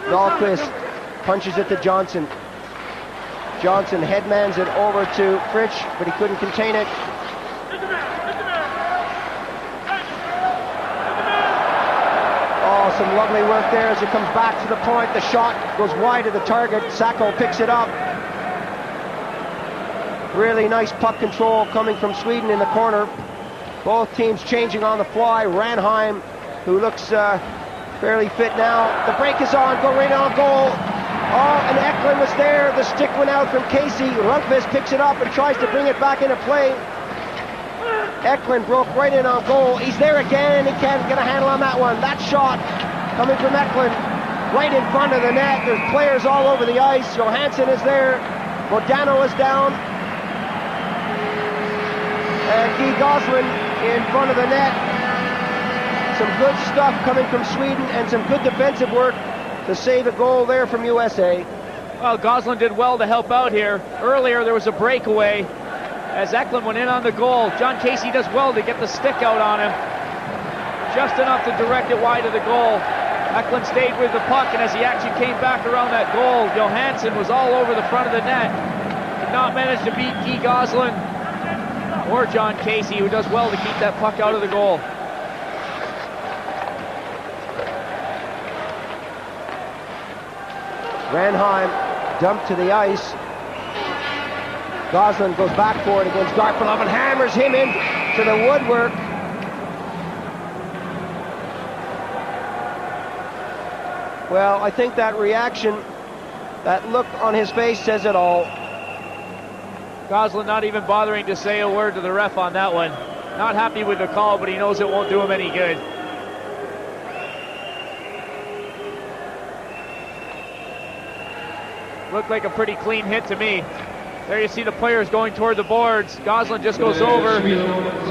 Dahlqvist punches it to Johnson. Johnson headmans it over to Fritsch, but he couldn't contain it. Oh, some lovely work there as it comes back to the point. The shot goes wide of the target. Sacco picks it up. Really nice puck control coming from Sweden in the corner. Both teams changing on the fly. Ranheim, who looks fairly fit now. The break is on. Go right on goal. Oh, and Eklund was there. The stick went out from Casey. Rundqvist picks it up and tries to bring it back into play. Eklund broke right in on goal. He's there again. He can't get a handle on that one. That shot coming from Eklund right in front of the net. There's players all over the ice. Johansson is there. Modano is down. And Guy Goslin in front of the net. Some good stuff coming from Sweden and some good defensive work to save a goal there from USA. Well, Goslin did well to help out here. Earlier there was a breakaway as Eklund went in on the goal. John Casey does well to get the stick out on him. Just enough to direct it wide of the goal. Eklund stayed with the puck, and as he actually came back around that goal, Johansson was all over the front of the net. Did not manage to beat Guy Goslin or John Casey, who does well to keep that puck out of the goal. Ranheim dumped to the ice. Goslin goes back for it against Garpenlov and hammers him in to the woodwork. Well, I think that reaction, that look on his face says it all. Goslin not even bothering to say a word to the ref on that one. Not happy with the call, but he knows it won't do him any good. Looked like a pretty clean hit to me. There you see the players going toward the boards. Goslin just goes over. His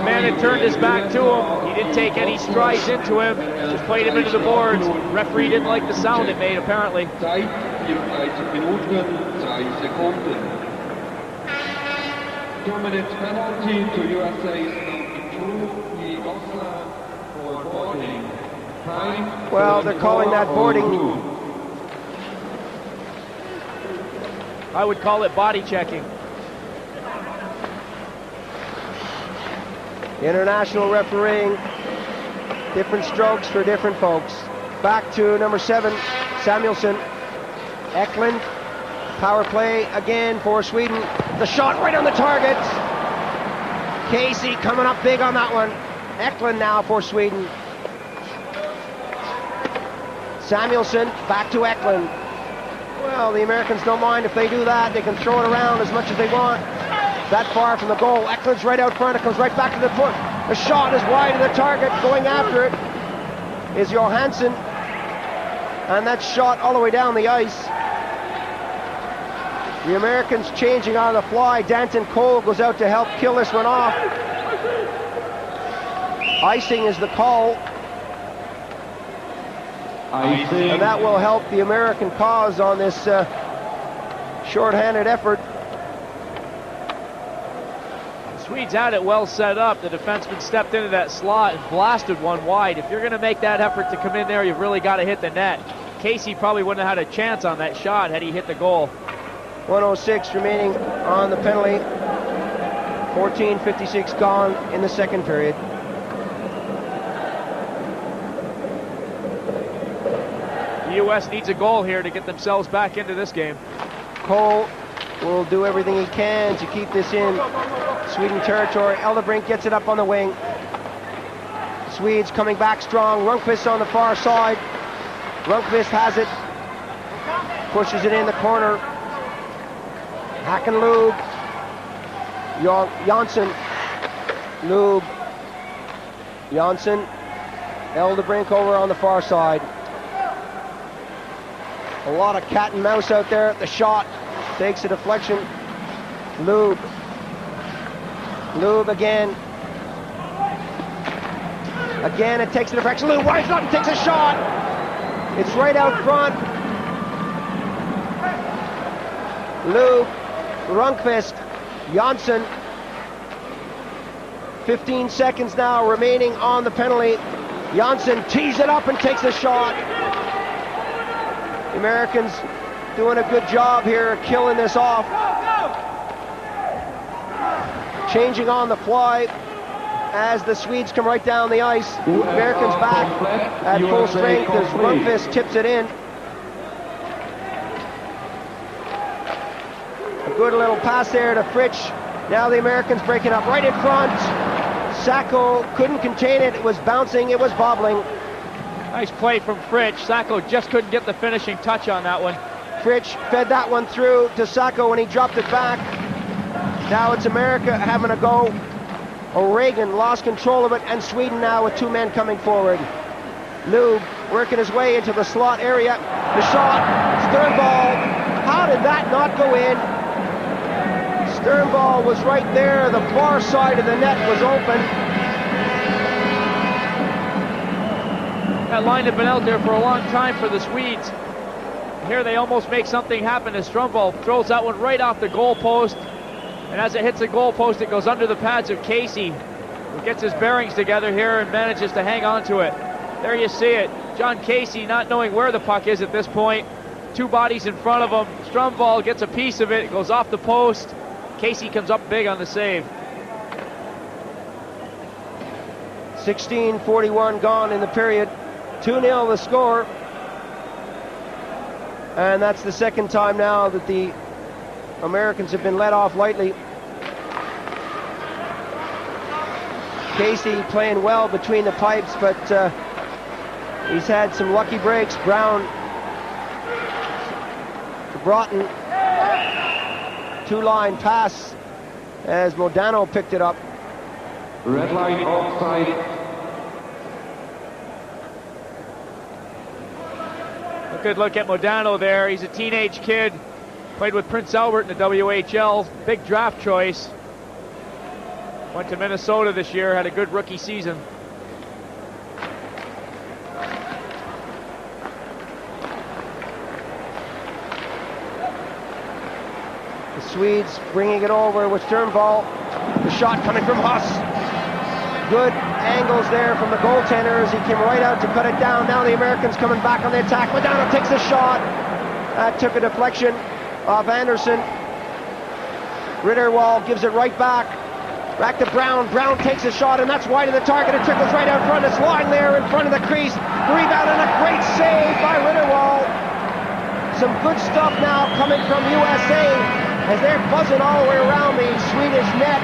man had turned his back to him. He didn't take any strides into him. Just played him into the boards. Referee didn't like the sound it made, apparently. 2-minute penalty to USA's number 2, Goslin, for boarding. Well, they're calling that boarding. I would call it body checking. International refereeing, different strokes for different folks. Back to number 7, Samuelsson. Eklund, power play again for Sweden. The shot right on the target. Casey coming up big on that one. Eklund now for Sweden. Samuelsson back to Eklund. Well, the Americans don't mind if they do that. They can throw it around as much as they want. That far from the goal. Eklund's right out front. It comes right back to the foot. The shot is wide of the target. Going after it is Johansson. And that's shot all the way down the ice. The Americans changing on the fly. Danton Cole goes out to help kill this one off. Icing is the call. And that will help the American cause on this shorthanded effort. Swedes had it well set up. The defenseman stepped into that slot and blasted one wide. If you're going to make that effort to come in there, you've really got to hit the net. Casey probably wouldn't have had a chance on that shot had he hit the goal. 1:06 remaining on the penalty. 14:56 gone in the second period. The U.S. needs a goal here to get themselves back into this game. Cole will do everything he can to keep this in Sweden territory. Eldebrink gets it up on the wing. Swedes coming back strong. Rundqvist on the far side. Rundqvist has it. Pushes it in the corner. Hackenloob. Janssen. Loob. Janssen. Eldebrink over on the far side. A lot of cat and mouse out there. The shot takes a deflection. Loob. Loob again. Again, it takes a deflection. Loob winds up and takes a shot. It's right out front. Loob, Rundqvist, Janssen. 15 seconds now remaining on the penalty. Janssen tees it up and takes a shot. The Americans doing a good job here, killing this off. Changing on the fly as the Swedes come right down the ice. The Americans back at full strength as Rundqvist tips it in. A good little pass there to Fritsch. Now the Americans breaking up right in front. Sacco couldn't contain it. It was bouncing, it was bobbling. Nice play from Fritsch. Sacco just couldn't get the finishing touch on that one. Fritsch fed that one through to Sacco when he dropped it back. Now it's America having a go. O'Regan lost control of it, and Sweden now with two men coming forward. Loob working his way into the slot area. The shot, Sternball. How did that not go in? Sternball was right there. The far side of the net was open. That line had been out there for a long time for the Swedes. Here they almost make something happen as Strömvall throws that one right off the goal post. And as it hits the goal post, it goes under the pads of Casey, who gets his bearings together here and manages to hang on to it. There you see it. John Casey not knowing where the puck is at this point. Two bodies in front of him. Strömvall gets a piece of it. It goes off the post. Casey comes up big on the save. 16:41 gone in the period. 2-0 the score. And that's the second time now that the Americans have been let off lightly. Casey playing well between the pipes, but he's had some lucky breaks. Brown to Broughton. Two-line pass as Modano picked it up. Red line offside. A good look at Modano there. He's a teenage kid. Played with Prince Albert in the WHL. Big draft choice. Went to Minnesota this year. Had a good rookie season. The Swedes bringing it over with Sternball. The shot coming from Huss. Good angles there from the goaltender as he came right out to cut it down. Now the Americans coming back on the attack. Modano takes a shot. That took a deflection off Anderson. Ritterwald gives it right back. Back to Brown. Brown takes a shot, and that's wide of the target. It trickles right out front. It's lying there in front of the crease. Rebound and a great save by Ritterwald. Some good stuff now coming from USA as they're buzzing all the way around the Swedish net.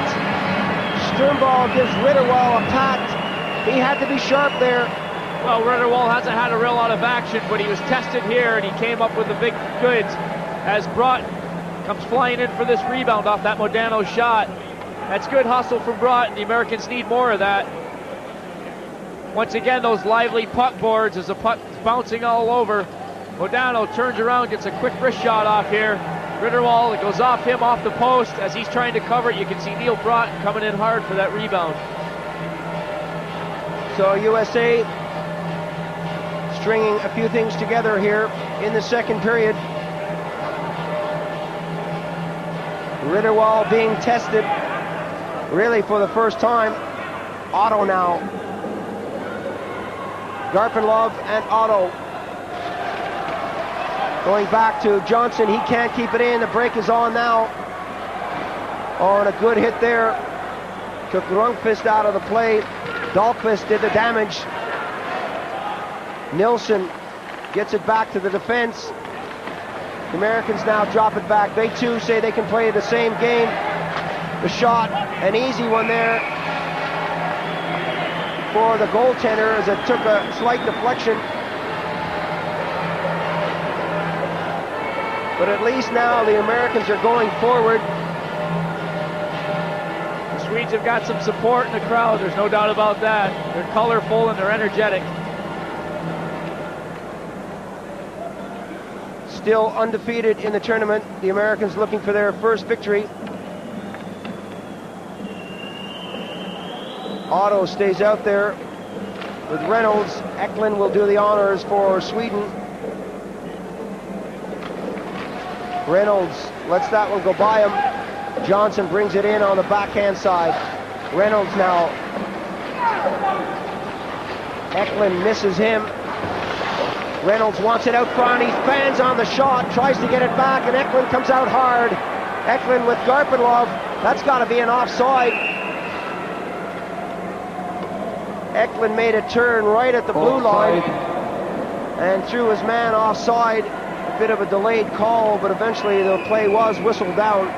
Sternball gives Ritterwald a pat. He had to be sharp there. Well, Ritterwald hasn't had a real lot of action, but he was tested here and he came up with the big goods as Broughton comes flying in for this rebound off that Modano shot. That's good hustle from Broughton. The Americans need more of that. Once again, those lively puck boards as the puck is bouncing all over. Modano turns around, gets a quick wrist shot off here. Ritterwald, it goes off him, off the post. As he's trying to cover it, you can see Neil Broughton coming in hard for that rebound. So USA stringing a few things together here in the second period. Ritterwald being tested really for the first time. Otto now. Garpenlov and Otto. Going back to Johnson, he can't keep it in. The break is on now. Oh, and a good hit there. Took Rundqvist out of the play. Dahlqvist did the damage. Nilsson gets it back to the defense. The Americans now drop it back. They too say they can play the same game. The shot, an easy one there for the goaltender as it took a slight deflection. But at least now the Americans are going forward. The Swedes have got some support in the crowd, there's no doubt about that. They're colorful and they're energetic. Still undefeated in the tournament. The Americans looking for their first victory. Otto stays out there with Reynolds. Eklund will do the honors for Sweden. Reynolds lets that one go by him. Johnson brings it in on the backhand side. Reynolds now. Eklund misses him. Reynolds wants it out front. He fans on the shot, tries to get it back, and Eklund comes out hard. Eklund with Garpenlov. That's got to be an offside. Eklund made a turn right at the blue line and threw his man offside. A bit of a delayed call, but eventually the play was whistled down.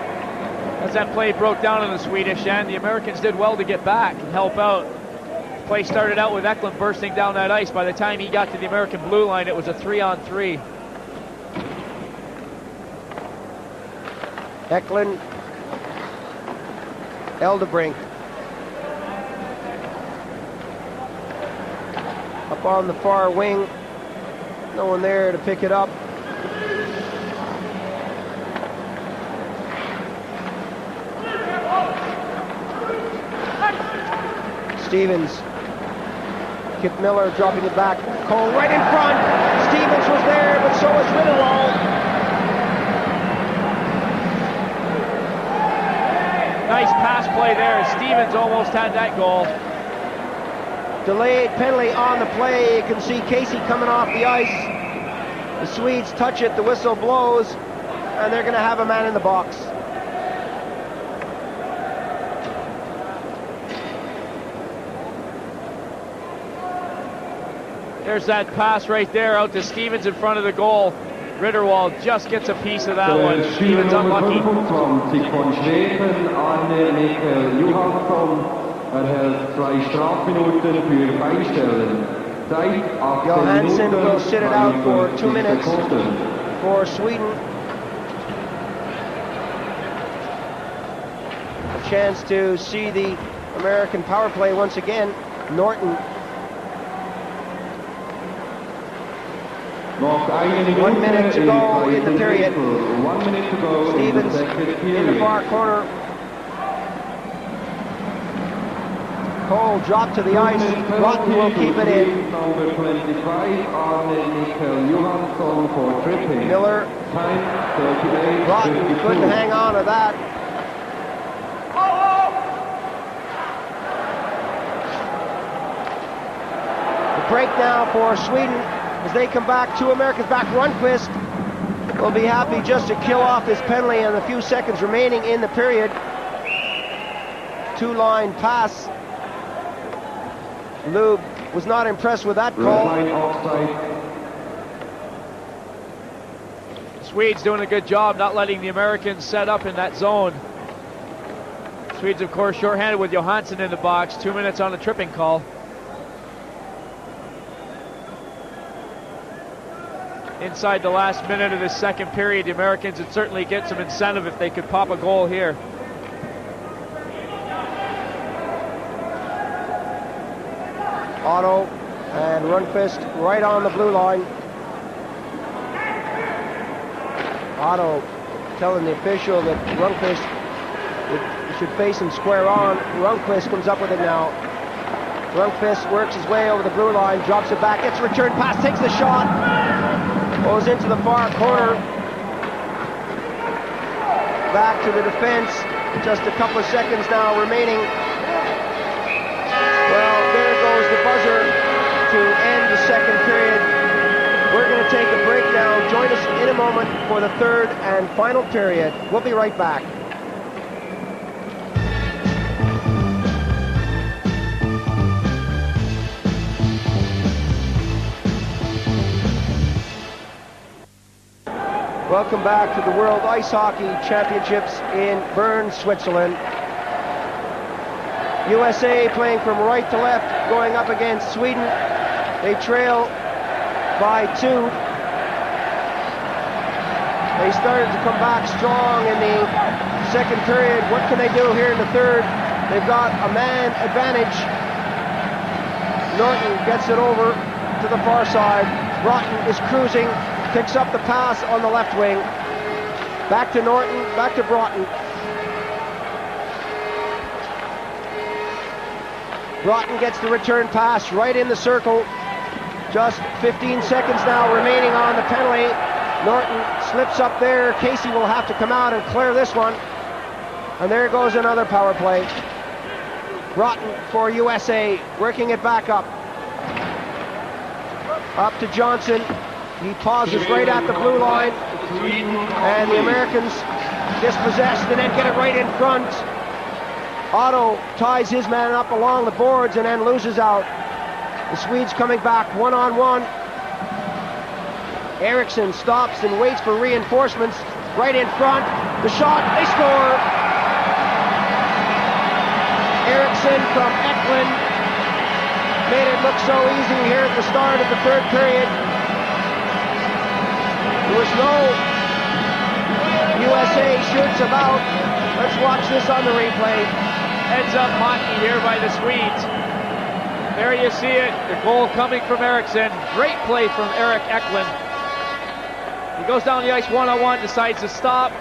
As that play broke down in the Swedish end, the Americans did well to get back and help out. The play started out with Eklund bursting down that ice. By the time he got to the American blue line, it was a 3-on-3. Eklund, Eldebrink. Up on the far wing. No one there to pick it up. Stevens. Kip Miller dropping it back. Cole right in front. Stevens was there, but so was Ritterwald. Nice pass play there. Stevens almost had that goal. Delayed penalty on the play. You can see Casey coming off the ice. The Swedes touch it, the whistle blows, and they're going to have a man in the box. There's that pass right there out to Stevens in front of the goal. Ritterwald just gets a piece of that one. Stevens unlucky. Von Schweden, Anne-Michael Johansson. Hat 2 Strafminuten für Beistellen. Zeit 18 Johansson Minuten, will sit it out for 2 minutes Sekunden. for Sweden. A chance to see the American power play once again. Norton. Noch eine Minute 1 minute to go in the period. 1 minute to go. Stevens in the far corner. Cole dropped to the ice. Rotten will keep it in. Number 25, Anne-Michael Johansson for tripping. Miller. Time 38. Rotten 52. couldn't hang on to that. The break now for Sweden as they come back. 2 Americans back. Rundqvist will be happy just to kill off this penalty in the few seconds remaining in the period. 2-line pass. Lube was not impressed with that call. Swedes doing a good job not letting the Americans set up in that zone. Swedes, of course, shorthanded with Johansson in the box. 2 minutes on the tripping call. Inside the last minute of this second period, the Americans would certainly get some incentive if they could pop a goal here. Otto and Rundqvist right on the blue line. Otto telling the official that Rundqvist should face him square on. Rundqvist comes up with it now. Rundqvist works his way over the blue line, drops it back, gets a return pass, takes the shot, goes into the far corner. Back to the defense. Just a couple of seconds now remaining. Well, there goes the buzzer to end the second period. We're going to take a break now. Join us in a moment for the third and final period. We'll be right back. Welcome back to the World Ice Hockey Championships in Bern, Switzerland. USA playing from right to left, going up against Sweden. They trail by 2. They started to come back strong in the second period. What can they do here in the third? They've got a man advantage. Norton gets it over to the far side. Broughton is cruising, picks up the pass on the left wing. Back to Norton, back to Broughton. Broughton gets the return pass right in the circle. Just 15 seconds now remaining on the penalty. Norton slips up there. Casey will have to come out and clear this one. And there goes another power play. Broughton for USA, working it back up. Up to Johnson. He pauses right at the blue line. And the Americans dispossessed and then get it right in front. Otto ties his man up along the boards and then loses out. The Swedes coming back one-on-one. Eriksson stops and waits for reinforcements right in front. The shot, they score! Eriksson from Eklund made it look so easy here at the start of the third period. There was no USA shirts about. Let's watch this on the replay. Heads up hockey here by the Swedes. There you see it, the goal coming from Eriksson. Great play from Erik Eklund. He goes down the ice one-on-one, decides to stop,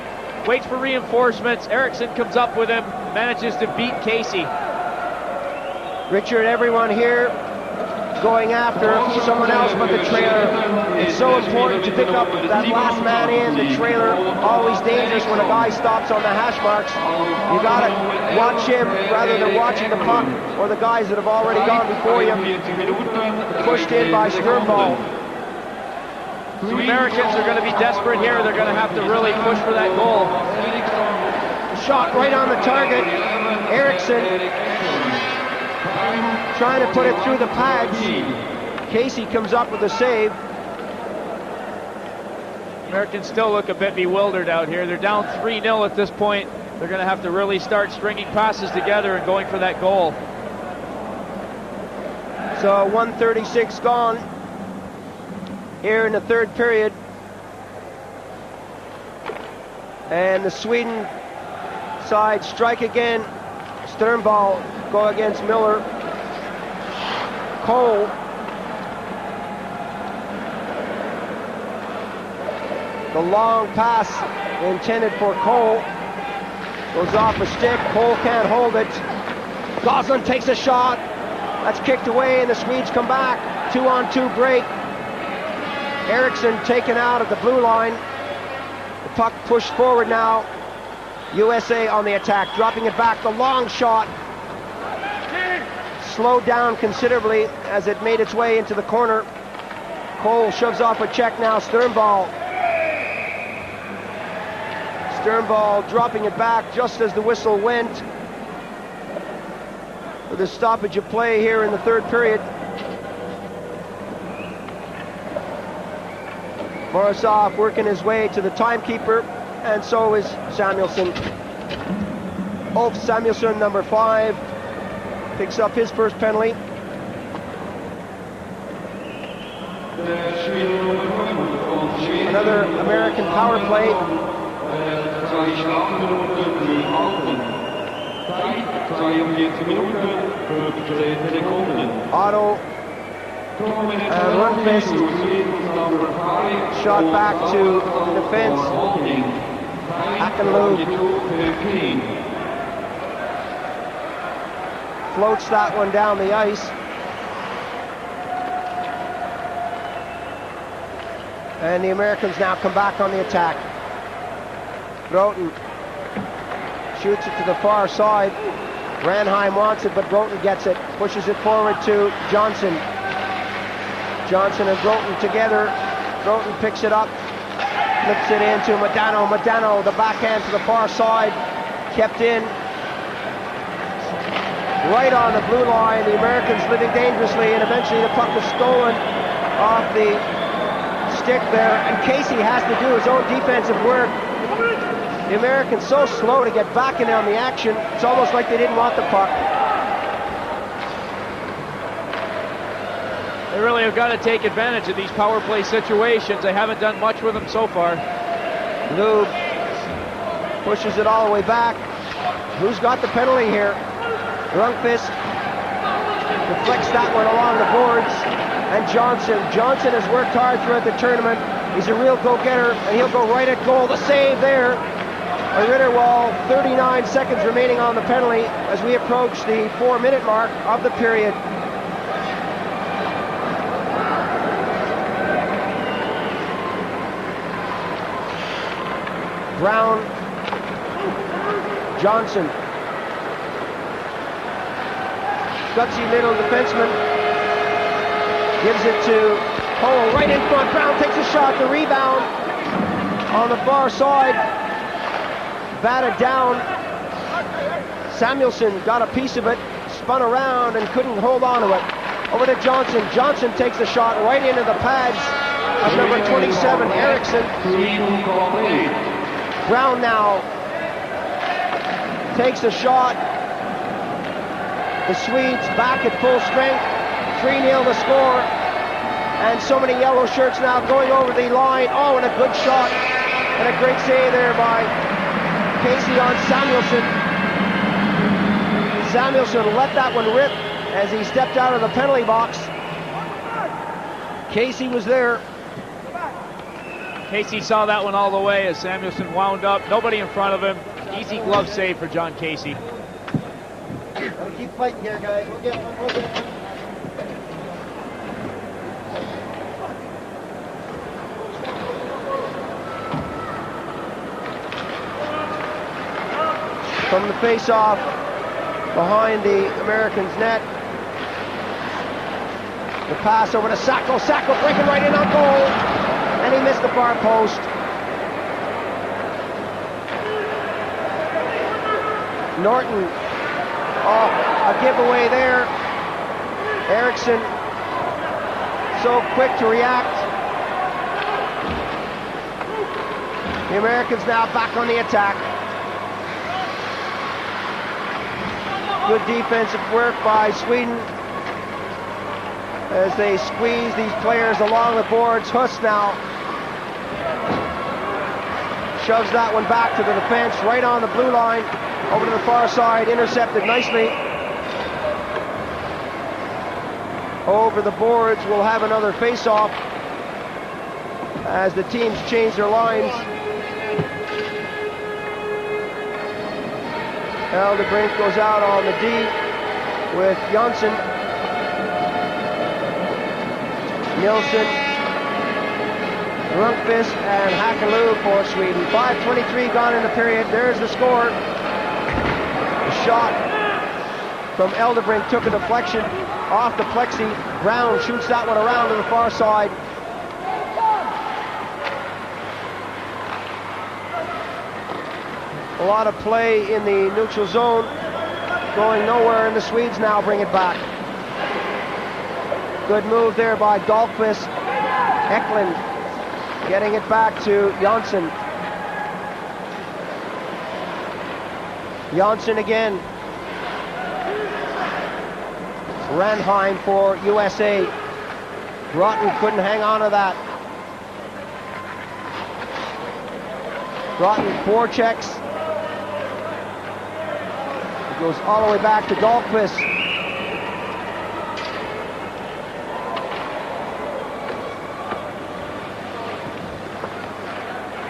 waits for reinforcements. Eriksson comes up with him, manages to beat Casey. Richard, everyone here going after someone else but the trailer. It's so important to pick up that last man in, the trailer. Always dangerous when a guy stops on the hash marks. You gotta watch him rather than watching the puck or the guys that have already gone before you. Pushed in by Sternball. The Americans are going to be desperate here. They're going to have to really push for that goal. Shot right on the target. Eriksson trying to put it through the pads. Casey comes up with a save. Americans still look a bit bewildered out here. They're down 3-0 at this point. They're going to have to really start stringing passes together and going for that goal. So 1:36 gone here in the third period. And the Sweden side strike again. Sternball go against Miller. Cole. The long pass intended for Cole goes off a stick. Cole can't hold it. Gosselin takes a shot. That's kicked away and the Swedes come back. 2-on-2 break. Eriksson taken out of the blue line. The puck pushed forward now. USA on the attack, dropping it back. The long shot slowed down considerably as it made its way into the corner. Cole shoves off a check now. Sternball dropping it back just as the whistle went for the stoppage of play here in the third period. Morozov working his way to the timekeeper, and so is Samuelsson. Ulf Samuelsson, number 5, picks up his first penalty. Another American power play. Otto and Rundqvist shot back to the defense. Akinlund floats that one down the ice. And the Americans now come back on the attack. Broughton shoots it to the far side. Ranheim wants it, but Broughton gets it. Pushes it forward to Johnson. Johnson and Broughton together. Broughton picks it up. Flips it into Modano. Modano, the backhand to the far side. Kept in. Right on the blue line. The Americans living dangerously, and eventually the puck is stolen off the stick there, and Casey has to do his own defensive work. The Americans so slow to get back in on the action, it's almost like they didn't want the puck. They really have got to take advantage of these power play situations. They haven't done much with them so far. Lube pushes it all the way back. Who's got the penalty here? Lundqvist deflects that one along the boards. And Johnson has worked hard throughout the tournament. He's a real go-getter, and he'll go right at goal. The save there by Ritterwall. 39 seconds remaining on the penalty as we approach the 4-minute mark of the period. Brown, Johnson, gutsy middle defenseman, gives it to Cole right in front. Brown takes a shot, the rebound on the far side, batted down. Samuelsson got a piece of it, spun around and couldn't hold on to it. Over to Johnson. Johnson takes a shot right into the pads of number 27, Eriksson. Brown now takes a shot. The Swedes back at full strength. 3-0 to score. And so many yellow shirts now going over the line. Oh, and a good shot. And a great save there by Casey on Samuelsson. Samuelsson let that one rip as he stepped out of the penalty box. Casey was there. Casey saw that one all the way as Samuelsson wound up. Nobody in front of him. Easy glove save for John Casey. We'll keep fighting here, guys. We'll get from the face-off behind the Americans' net. The pass over to Sacco. Sacco breaking right in on goal. And he missed the far post. Norton. Oh, a giveaway there. Eriksson so quick to react. The Americans now back on the attack. Good defensive work by Sweden as they squeeze these players along the boards. Huss now shoves that one back to the defense, right on the blue line, over to the far side, intercepted nicely. Over the boards, we'll have another face-off as the teams change their lines. Eldebrink goes out on the D with Jönsson. Nilsson, Lundqvist, and Hakanlu for Sweden. 5:23 gone in the period. There's the score. The shot from Eldebrink took a deflection off the plexi. Brown shoots that one around to the far side. A lot of play in the neutral zone, going nowhere, and the Swedes now bring it back. Good move there by Dahlqvist. Eklund getting it back to Jönsson. Jönsson again. Randheim for USA. Broughton couldn't hang on to that. Broughton forechecks. It goes all the way back to Dahlqvist.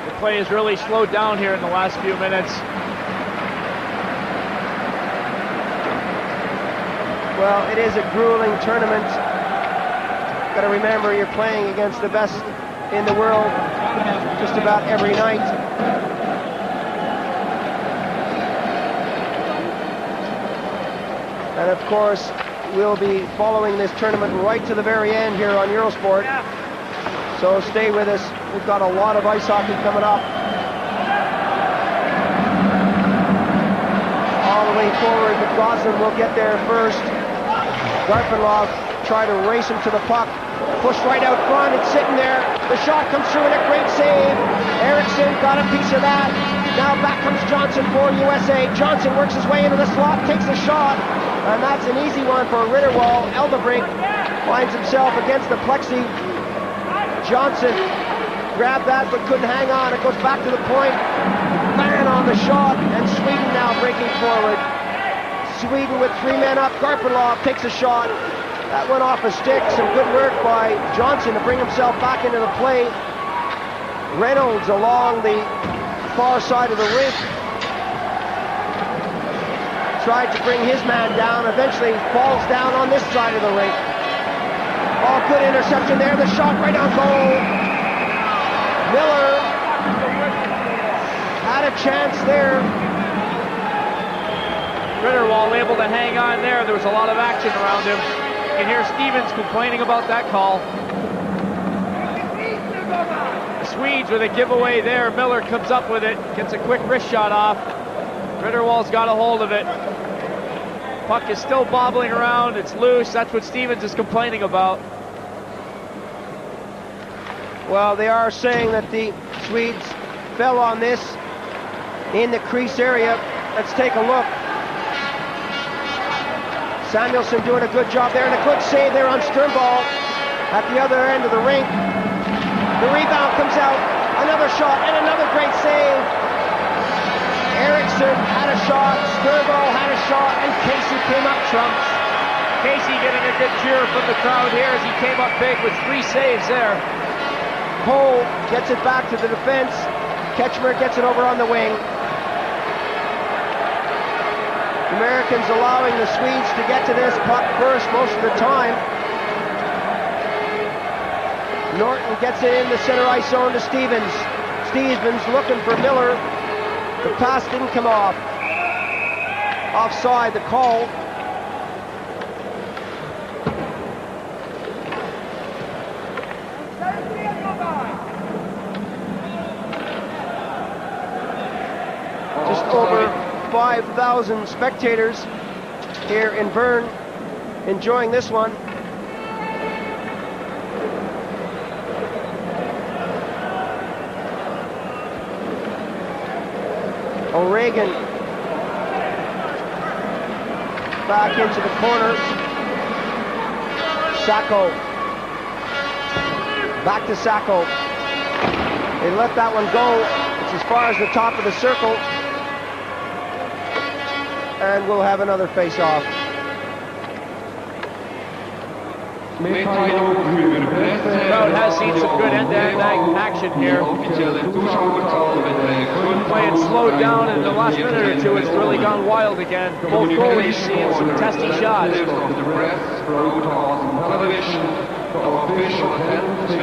The play has really slowed down here in the last few minutes. Well, it is a grueling tournament. Got to remember, you're playing against the best in the world just about every night. And of course, we'll be following this tournament right to the very end here on Eurosport. So stay with us. We've got a lot of ice hockey coming up. All the way forward, but Gosselin will get there first. Garpenlov try to race him to the puck. Pushed right out front, it's sitting there. The shot comes through and a great save. Eriksson got a piece of that. Now back comes Johnson for USA. Johnson works his way into the slot, takes a shot, and that's an easy one for Ritterwald. Eldebrink finds himself against the plexi. Johnson grabbed that but couldn't hang on. It goes back to the point. Man on the shot, and Sweden now breaking forward. Sweden with 3 men up. Garpenlov takes a shot. That went off a stick. Some good work by Johnson to bring himself back into the play. Reynolds along the far side of the rink tried to bring his man down. Eventually falls down on this side of the rink. Oh, good interception there. The shot right on goal. Miller had a chance there. Ritterwald able to hang on there. There was a lot of action around him. You can hear Stevens complaining about that call. The Swedes with a giveaway there. Miller comes up with it, gets a quick wrist shot off. Ritterwald's got a hold of it. Puck is still bobbling around. It's loose. That's what Stevens is complaining about. Well, they are saying that the Swedes fell on this in the crease area. Let's take a look. Samuelsson doing a good job there, and a good save there on Sternball at the other end of the rink. The rebound comes out, another shot, and another great save. Eriksson had a shot, Sternball had a shot, and Casey came up trumps. Casey getting a good cheer from the crowd here as he came up big with 3 saves there. Cole gets it back to the defense. Ketchmer gets it over on the wing. Americans allowing the Swedes to get to this puck first most of the time. Norton gets it in the center ice zone to Stevens. Stevens looking for Miller. The pass didn't come off. Offside, the call. Just over 5,000 spectators here in Bern enjoying this one. O'Regan back into the corner. Sacco back to Sacco. They let that one go. It's as far as the top of the circle. And we'll have another face-off. The crowd has seen some good end-to-end action here. Playing slowed down in the last minute or two, it's really gone wild again. Both goalies seeing some testy shots.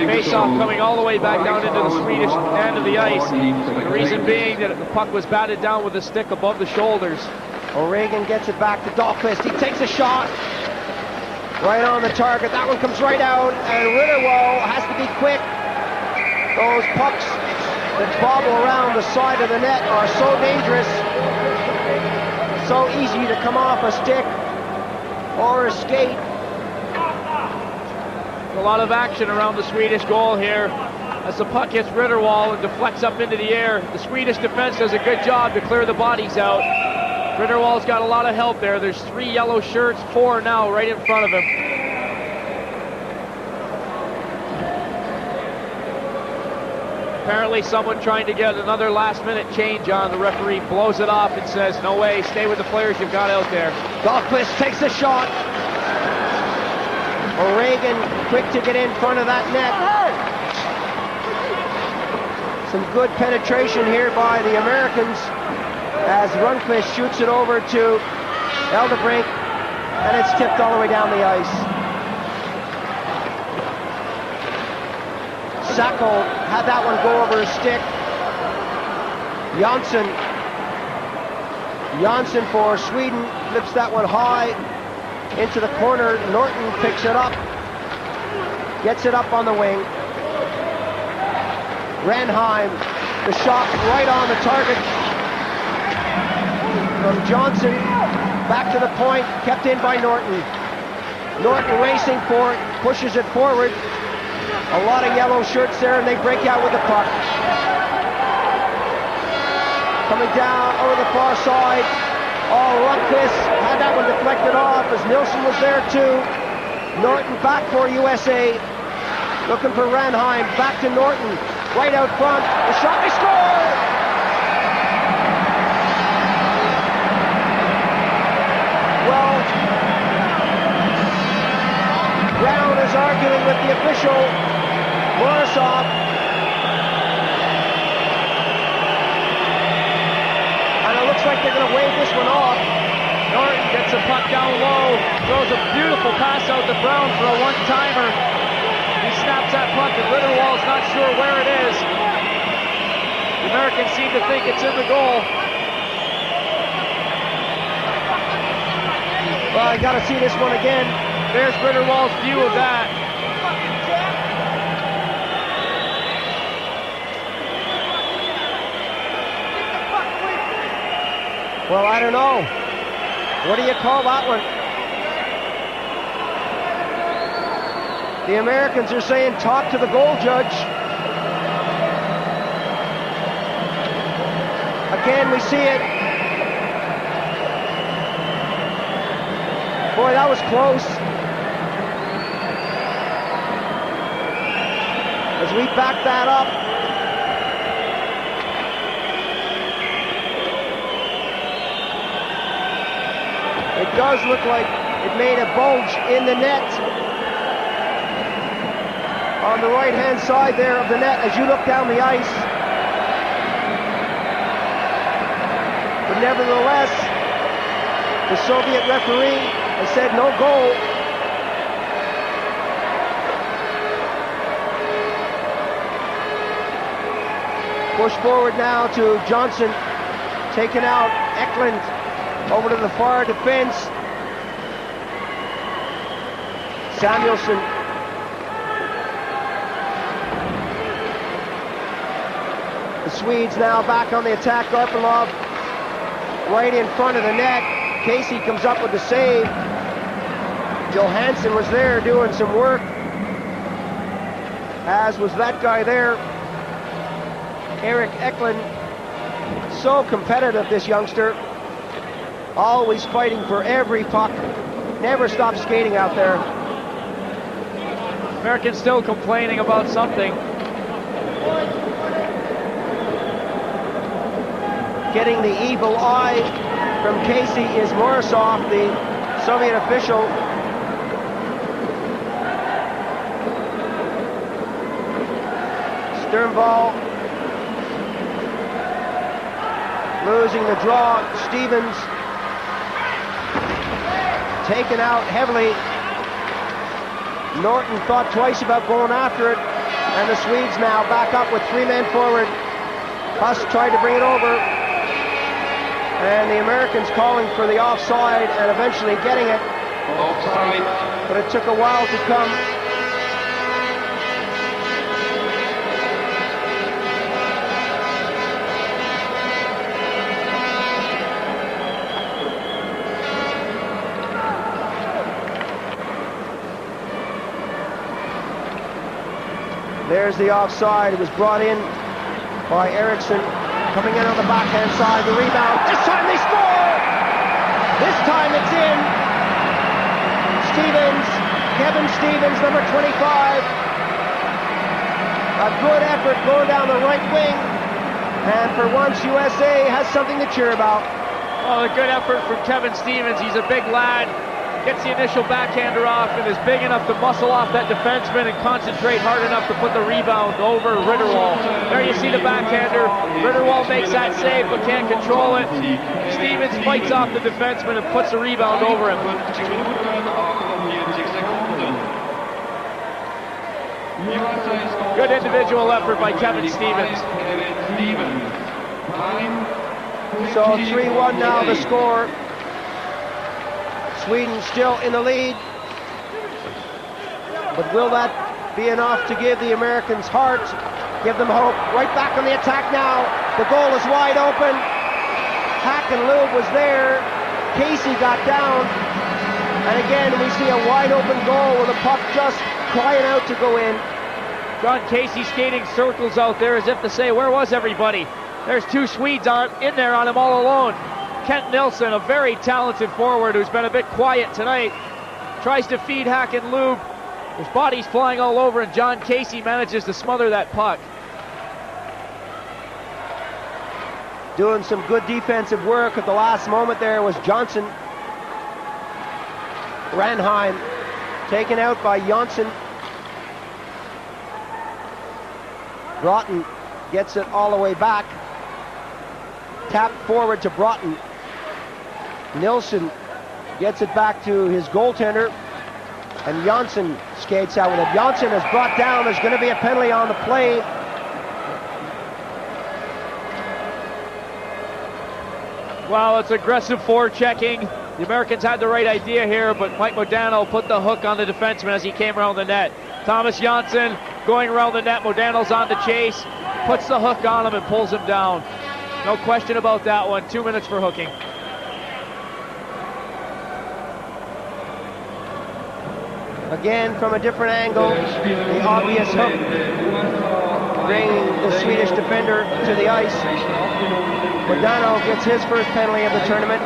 Face-off coming all the way back down into the Swedish end of the ice. The reason being that the puck was batted down with a stick above the shoulders. O'Regan gets it back to Dahlqvist. He takes a shot right on the target. That one comes right out, and Ritterwald has to be quick. Those pucks that bobble around the side of the net are so dangerous, so easy to come off a stick or a skate. A lot of action around the Swedish goal here. As the puck hits Ritterwald and deflects up into the air, the Swedish defense does a good job to clear the bodies out. Ritterwald's got a lot of help there. There's 3 yellow shirts, 4 now right in front of him. Apparently someone trying to get another last-minute change on. The referee blows it off and says, no way, stay with the players you've got out there. Dahlqvist takes a shot. O'Regan quick to get in front of that net. Some good penetration here by the Americans as Rundqvist shoots it over to Eldebrink, and it's tipped all the way down the ice. Sacco had that one go over his stick. Jansson for Sweden flips that one high into the corner. Norton picks it up, gets it up on the wing. Ranheim, the shot right on the target from Johnson, back to the point, kept in by Norton. Norton racing for it, pushes it forward. A lot of yellow shirts there, and they break out with the puck. Coming down over the far side. Oh, Lundqvist had that one deflected off as Nilsson was there too. Norton back for USA. Looking for Ranheim. Back to Norton. Right out front. The shot, they score! Well, Brown is arguing with the official, Morozov. And it looks like they're going to wave this one off. Norton gets a puck down low, throws a beautiful pass out to Brown for a one-timer. He snaps that puck, and Ritterwald's not sure where it is. The Americans seem to think it's in the goal. Well, I got to see this one again. There's Ritterwald's view of that. Well, I don't know. What do you call that one? The Americans are saying talk to the goal judge. Again, we see it. Boy, that was close. As we back that up. It does look like it made a bulge in the net. On the right-hand side there of the net as you look down the ice. But nevertheless, the Soviet referee has said no goal. Push forward now to Johnson, taken out. Eklund over to the far defense. Samuelsson. The Swedes now back on the attack. Garpenlov right in front of the net. Casey comes up with the save. Johansson was there doing some work, as was that guy there, Eric Eklund. So competitive, this youngster. Always fighting for every puck. Never stops skating out there. Americans still complaining about something. Getting the evil eye from Casey is Morozov, the Soviet official. Sternball losing the draw. Stevens taken out heavily. Norton thought twice about going after it, and the Swedes now back up with 3 men forward. Huss tried to bring it over, and the Americans calling for the offside and eventually getting it. Offside. But it took a while to come. There's the offside. It was brought in by Eriksson. Coming in on the backhand side, the rebound. This time they score! This time it's in. Stevens, Kevin Stevens, number 25. A good effort going down the right wing. And for once, USA has something to cheer about. Oh, a good effort from Kevin Stevens. He's a big lad. Gets the initial backhander off and is big enough to muscle off that defenseman and concentrate hard enough to put the rebound over Ritterwald. There you see the backhander. Ritterwald makes that save but can't control it. Stevens fights off the defenseman and puts the rebound over him. Good individual effort by Kevin Stevens. So 3-1 now the score. Sweden still in the lead. But will that be enough to give the Americans heart, give them hope? Right back on the attack now. The goal is wide open. Hack and Lube was there. Casey got down. And again, we see a wide open goal with the puck just crying out to go in. John Casey skating circles out there as if to say, where was everybody? There's two Swedes in there on him all alone. Kent Nilsson, a very talented forward who's been a bit quiet tonight, tries to feed Hacken Lube. There's bodies flying all over, and John Casey manages to smother that puck. Doing some good defensive work at the last moment there was Johnson. Ranheim taken out by Jonsson. Broughton gets it all the way back. Tap forward to Broughton. Nilsson gets it back to his goaltender, and Jonsson skates out with it. Jonsson is brought down. There's going to be a penalty on the play. Well, it's aggressive forechecking. The Americans had the right idea here, but Mike Modano put the hook on the defenseman as he came around the net. Thomas Jonsson going around the net. Modano's on the chase, puts the hook on him and pulls him down. No question about that one. 2 minutes for hooking. Again, from a different angle, the obvious hook, bringing the Swedish defender to the ice. Modano gets his first penalty of the tournament.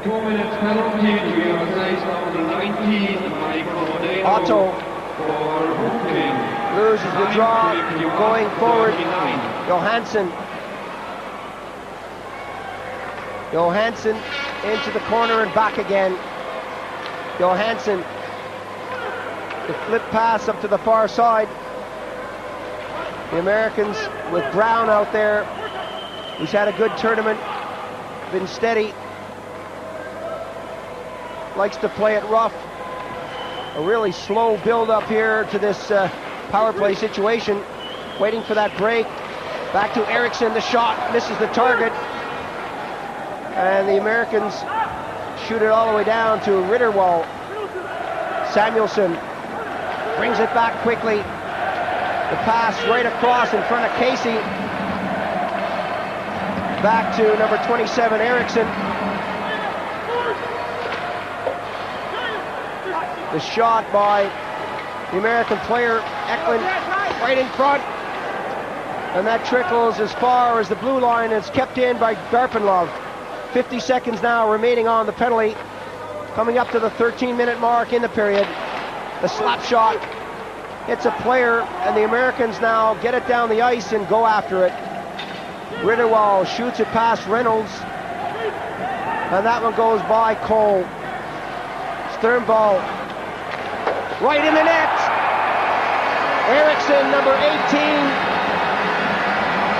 2 minutes penalty to USA's number 19, Michael Modano. Otto loses the draw, going forward. Johansson into the corner and back again. Johansson, the flip pass up to the far side. The Americans with Brown out there, who's had a good tournament, been steady, likes to play it rough. A really slow build up here to this power play situation, waiting for that break. Back to Eriksson, the shot misses the target, and the Americans shoot it all the way down to Ritterwall. Samuelsson brings it back quickly. The pass right across in front of Casey. Back to number 27, Eriksson. The shot by the American player, Eklund, right in front. And that trickles as far as the blue line. It's kept in by Garpenlov. 50 seconds now remaining on the penalty. Coming up to the 13-minute mark in the period. The slap shot hits a player, and the Americans now get it down the ice and go after it. Ritterwall shoots it past Reynolds, and that one goes by Cole. Sternball right in the net. Eriksson, number 18.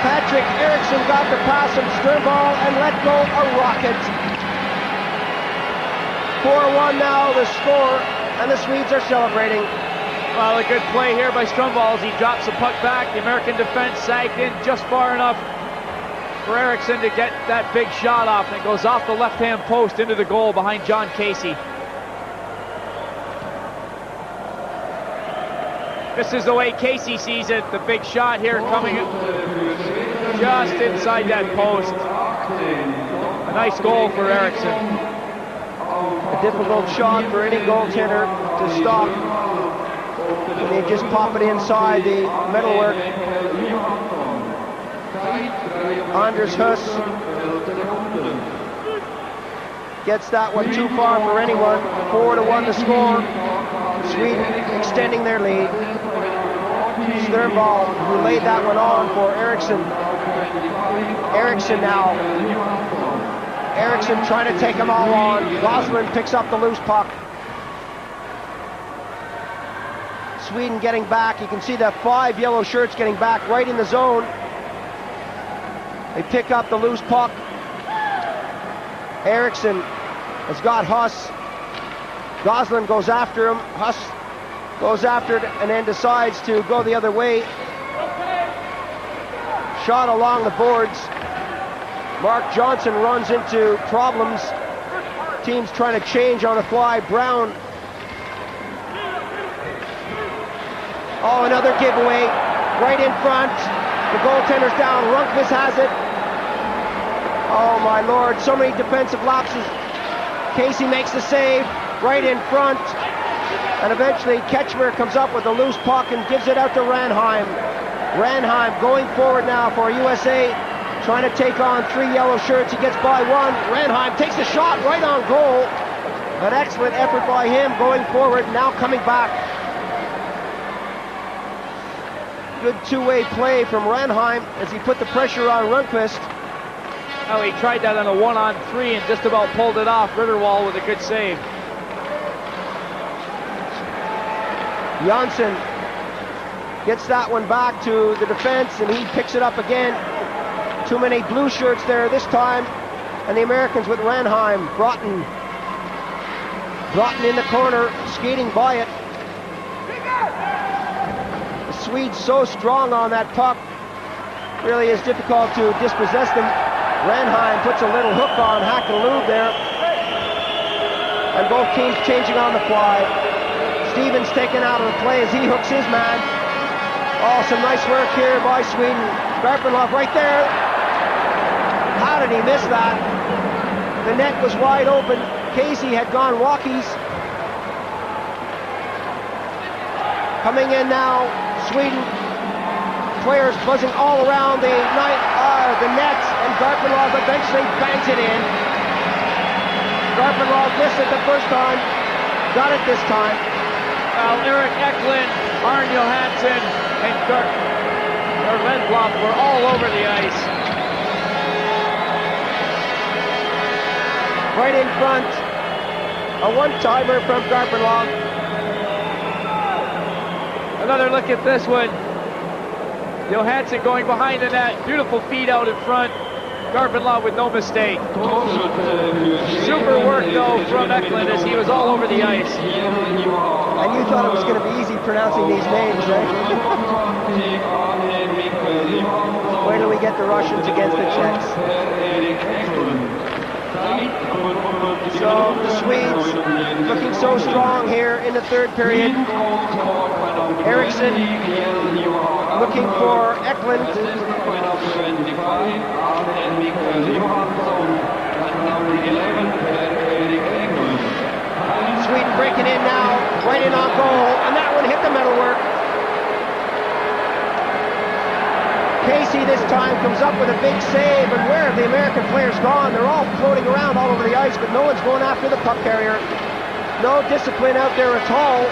Patrick Eriksson got the pass from Sternball and let go a rocket. 4-1 now the score, and the Swedes are celebrating. Well, a good play here by Strömwall as he drops the puck back. The American defense sagged in just far enough for Eriksson to get that big shot off, and it goes off the left-hand post into the goal behind John Casey. This is the way Casey sees it. The big shot here coming just inside that post. A nice goal for Eriksson. A difficult shot for any goaltender to stop. And they just pop it inside the metalwork. Anders Huss gets that one too far for anyone. 4-1 to score. Sweden extending their lead. Sternball, who laid that one on for Eriksson. Eriksson now. Eriksson trying to take them all on. Gosselin picks up the loose puck. Sweden getting back. You can see the 5 yellow shirts getting back right in the zone. They pick up the loose puck. Eriksson has got Huss. Gosselin goes after him. Huss goes after it and then decides to go the other way. Shot along the boards. Mark Johnson runs into problems. Team's trying to change on the fly. Brown. Oh, another giveaway right in front. The goaltender's down. Rundqvist has it. Oh my Lord, so many defensive lapses. Casey makes the save right in front. And eventually Ketchmer comes up with a loose puck and gives it out to Ranheim. Ranheim going forward now for USA, trying to take on 3 yellow shirts. He gets by one. Ranheim takes the shot right on goal. An excellent effort by him going forward, now coming back. Good two-way play from Ranheim as he put the pressure on Rundqvist. Oh, he tried that on a 1-on-3 and just about pulled it off. Ritterwald with a good save. Janssen gets that one back to the defense, and he picks it up again. Too many blue shirts there this time, and the Americans with Ranheim. Broughton in the corner, skating by it. The Swedes so strong on that puck, really is difficult to dispossess them. Ranheim puts a little hook on Hack-and-Lube there, and both teams changing on the fly. Stevens taken out of the play as he hooks his man. Oh, some nice work here by Sweden. Garpenlov right there. How did he miss that? The net was wide open. Casey had gone walkies. Coming in now, Sweden. Players buzzing all around the net, and Garpenlov eventually bangs it in. Garpenlov missed it the first time. Got it this time. Well, Eric Eklund, Arne Johansson, and Ledloff were all over the ice. Right in front, a one-timer from Garpenlov. Another look at this one. Johansson going behind the net, beautiful feed out in front. Garpenlov with no mistake. Super work though from Eklund as he was all over the ice. And you thought it was going to be easy pronouncing these names, right? Wait till we get the Russians against the Czechs. So the Swedes looking so strong here in the third period. Eriksson looking for Eklund. Sweden breaking in now, right in on goal, and that one hit the metalwork. Casey this time comes up with a big save, and where have the American players gone? They're all floating around all over the ice, but no one's going after the puck carrier. No discipline out there at all.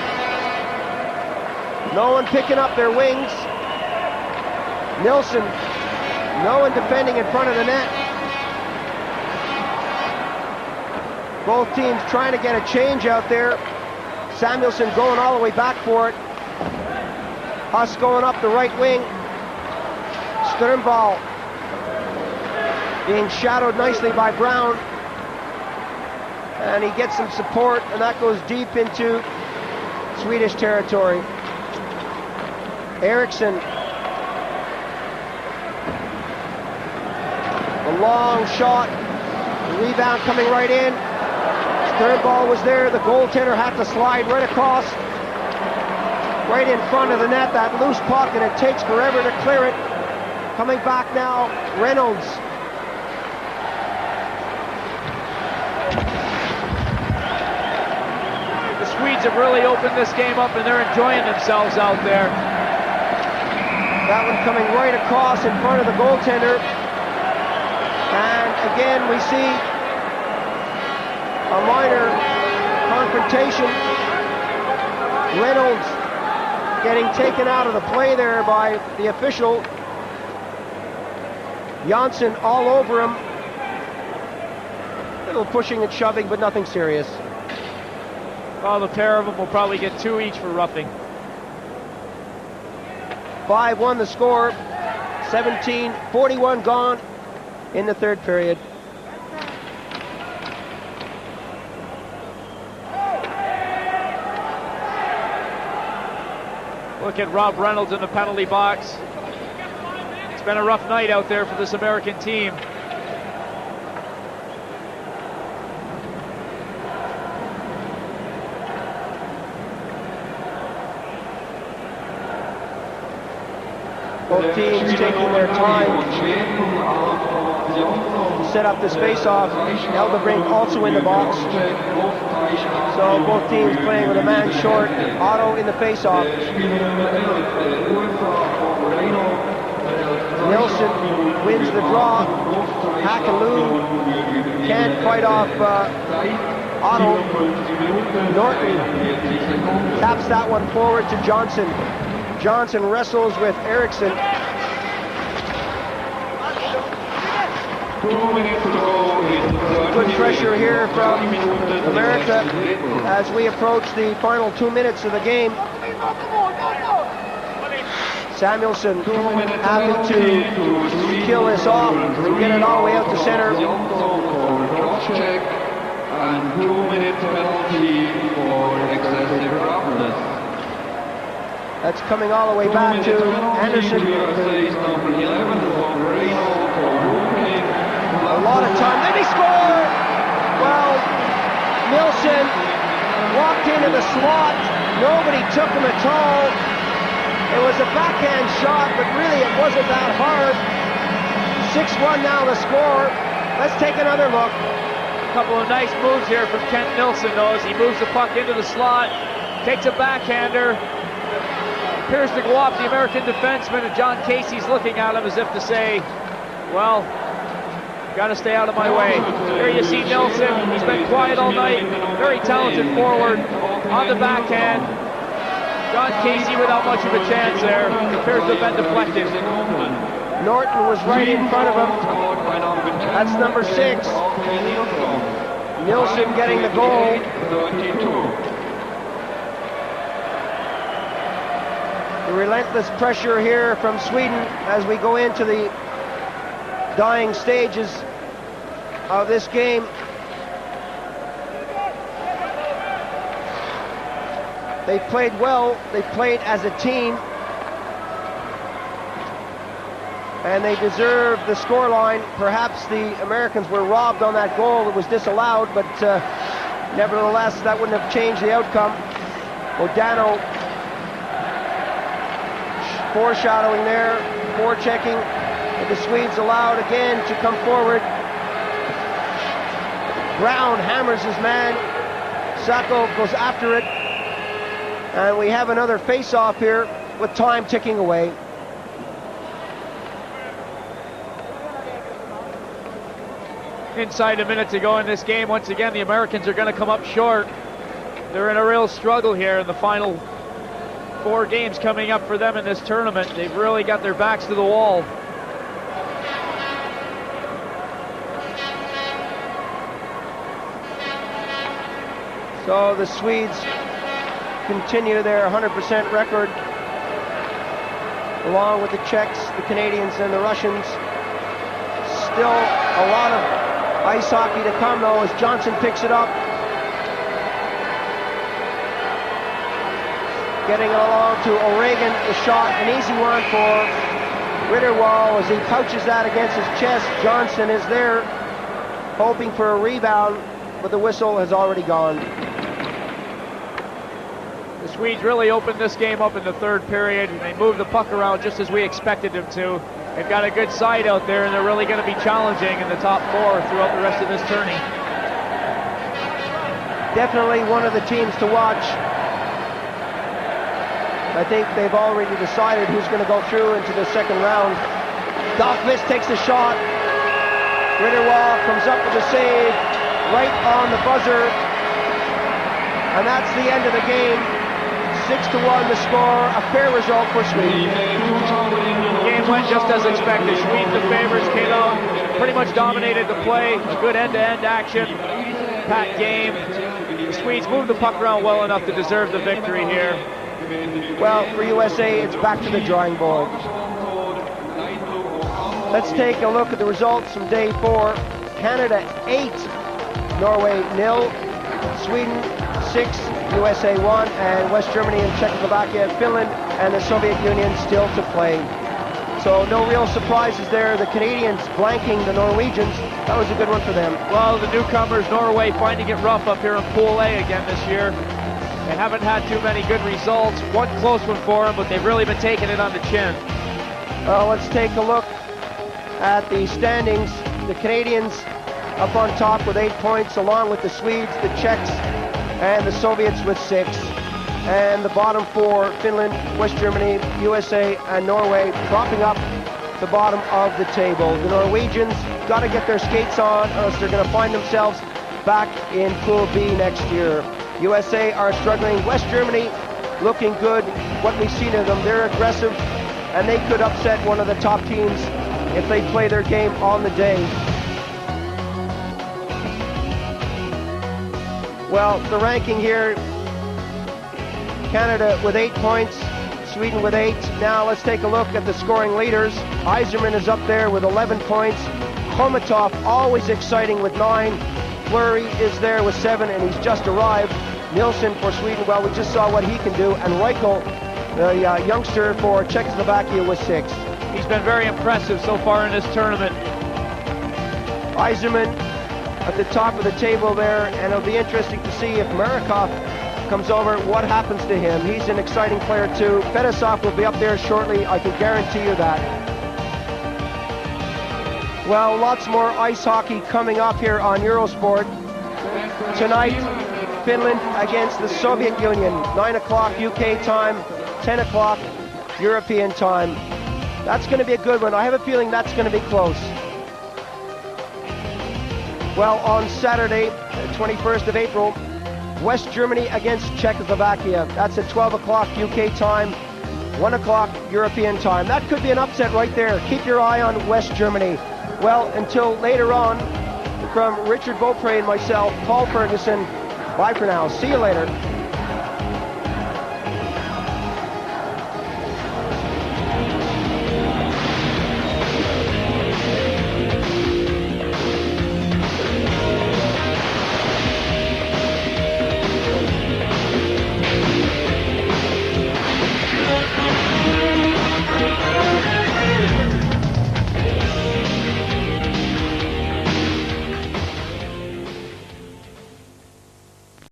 No one picking up their wings. Nilsson, no one defending in front of the net. Both teams trying to get a change out there. Samuelsson going all the way back for it. Huss going up the right wing. Sternball being shadowed nicely by Brown. And he gets some support, and that goes deep into Swedish territory. Eriksson. The long shot. The rebound coming right in. Sternball was there. The goaltender had to slide right across. Right in front of the net. That loose puck, and it takes forever to clear it. Coming back now, Reynolds. The Swedes have really opened this game up, and they're enjoying themselves out there. That one coming right across in front of the goaltender. And again, we see a minor confrontation. Reynolds getting taken out of the play there by the official. Janssen all over him. Little pushing and shoving, but nothing serious. Well, the pair of them will probably get 2 each for roughing. 5-1 the score. 17:41 gone in the third period. Look at Rob Reynolds in the penalty box. It's been a rough night out there for this American team. Both teams taking their time. set up this face-off. Eldebrink also in the box. So both teams playing with a man short. Otto in the face-off. Nilsson wins the draw. Hakaloo can't fight off Otto. Norton taps that one forward to Johnson. Johnson wrestles with Eriksson. 2 minutes to go. Good pressure here from America as we approach the final 2 minutes of the game. Samuelson having to kill this off and get it all the way out to center. Cross-check and 2 minutes penalty for excessive roughness. That's coming all the way back to Anderson. A lot of time. Then he scored! Well, Nilsson walked into the slot. Nobody took him at all. It was a backhand shot, but really it wasn't that hard. 6-1 now the score. Let's take another look. A couple of nice moves here from Kent Nilsson, though, as he moves the puck into the slot, takes a backhander, appears to go off the American defenseman, and John Casey's looking at him as if to say, well, got to stay out of my way. Here you see Nilsson. He's been quiet all night. Very talented forward on the backhand. John Casey without much of a chance there. It appears to have been deflected. Norton was right in front of him. That's number 6. Nilsson getting the goal. The relentless pressure here from Sweden as we go into the dying stages of this game. They played well, they played as a team, and they deserve the scoreline. Perhaps the Americans were robbed on that goal. It was disallowed, but nevertheless, that wouldn't have changed the outcome. O'Dano foreshadowing there, forechecking. But the Swedes allowed again to come forward. Brown hammers his man. Sacco goes after it. And we have another face-off here with time ticking away. Inside a minute to go in this game. Once again, the Americans are going to come up short. They're in a real struggle here in the final 4 games coming up for them in this tournament. They've really got their backs to the wall. So the Swedes continue their 100% record, along with the Czechs, the Canadians, and the Russians. Still a lot of ice hockey to come, though, as Johnson picks it up. Getting it along to O'Regan, the shot, an easy one for Ritterwall as he pouches that against his chest. Johnson is there, hoping for a rebound, but the whistle has already gone. The Swedes really opened this game up in the third period, and they moved the puck around just as we expected them to. They've got a good side out there, and they're really going to be challenging in the top 4 throughout the rest of this tourney. Definitely one of the teams to watch. I think they've already decided who's going to go through into the second round. Dahlqvist takes the shot. Ritterwall comes up with a save right on the buzzer. And that's the end of the game. 6-1 the score, a fair result for Sweden. The game went just as expected. Sweden, the favorites, came out, pretty much dominated the play. A good end-to-end action, packed game. The Swedes moved the puck around well enough to deserve the victory here. Well, for USA, it's back to the drawing board. Let's take a look at the results from day 4. Canada 8, Norway 0, Sweden 6, USA 1, and West Germany and Czechoslovakia, Finland, and the Soviet Union still to play. So no real surprises there. The Canadians blanking the Norwegians. That was a good one for them. Well, the newcomers, Norway, finding it rough up here in Pool A again this year. They haven't had too many good results. One close one for them, but they've really been taking it on the chin. Well, let's take a look at the standings. the Canadians up on top with 8 points, along with the Swedes, the Czechs, and the Soviets with 6. And the bottom 4, Finland, West Germany, USA, and Norway, propping up the bottom of the table. The Norwegians got to get their skates on, or else they're going to find themselves back in Pool B next year. USA are struggling. West Germany looking good. What we've seen of them, they're aggressive, and they could upset one of the top teams if they play their game on the day. Well, the ranking here, Canada with 8 points, Sweden with 8. Now let's take a look at the scoring leaders. Yzerman is up there with 11 points. Khomatov, always exciting, with 9. Fleury is there with 7, and he's just arrived. Nilsson for Sweden, well, we just saw what he can do. And Reichel, the youngster for Czechoslovakia, with 6. He's been very impressive so far in this tournament. Yzerman at the top of the table there, and it'll be interesting to see if Marikov comes over, what happens to him. He's an exciting player too. Fedosov will be up there shortly, I can guarantee you that. Well, lots more ice hockey coming up here on Eurosport. Tonight, Finland against the Soviet Union, 9 o'clock UK time, 10 o'clock European time. That's going to be a good one. I have a feeling that's going to be close. Well, on Saturday, 21st of April, West Germany against Czechoslovakia. That's at 12 o'clock UK time, 1 o'clock European time. That could be an upset right there. Keep your eye on West Germany. Well, until later on, from Richard Beaupre and myself, Paul Ferguson, bye for now. See you later.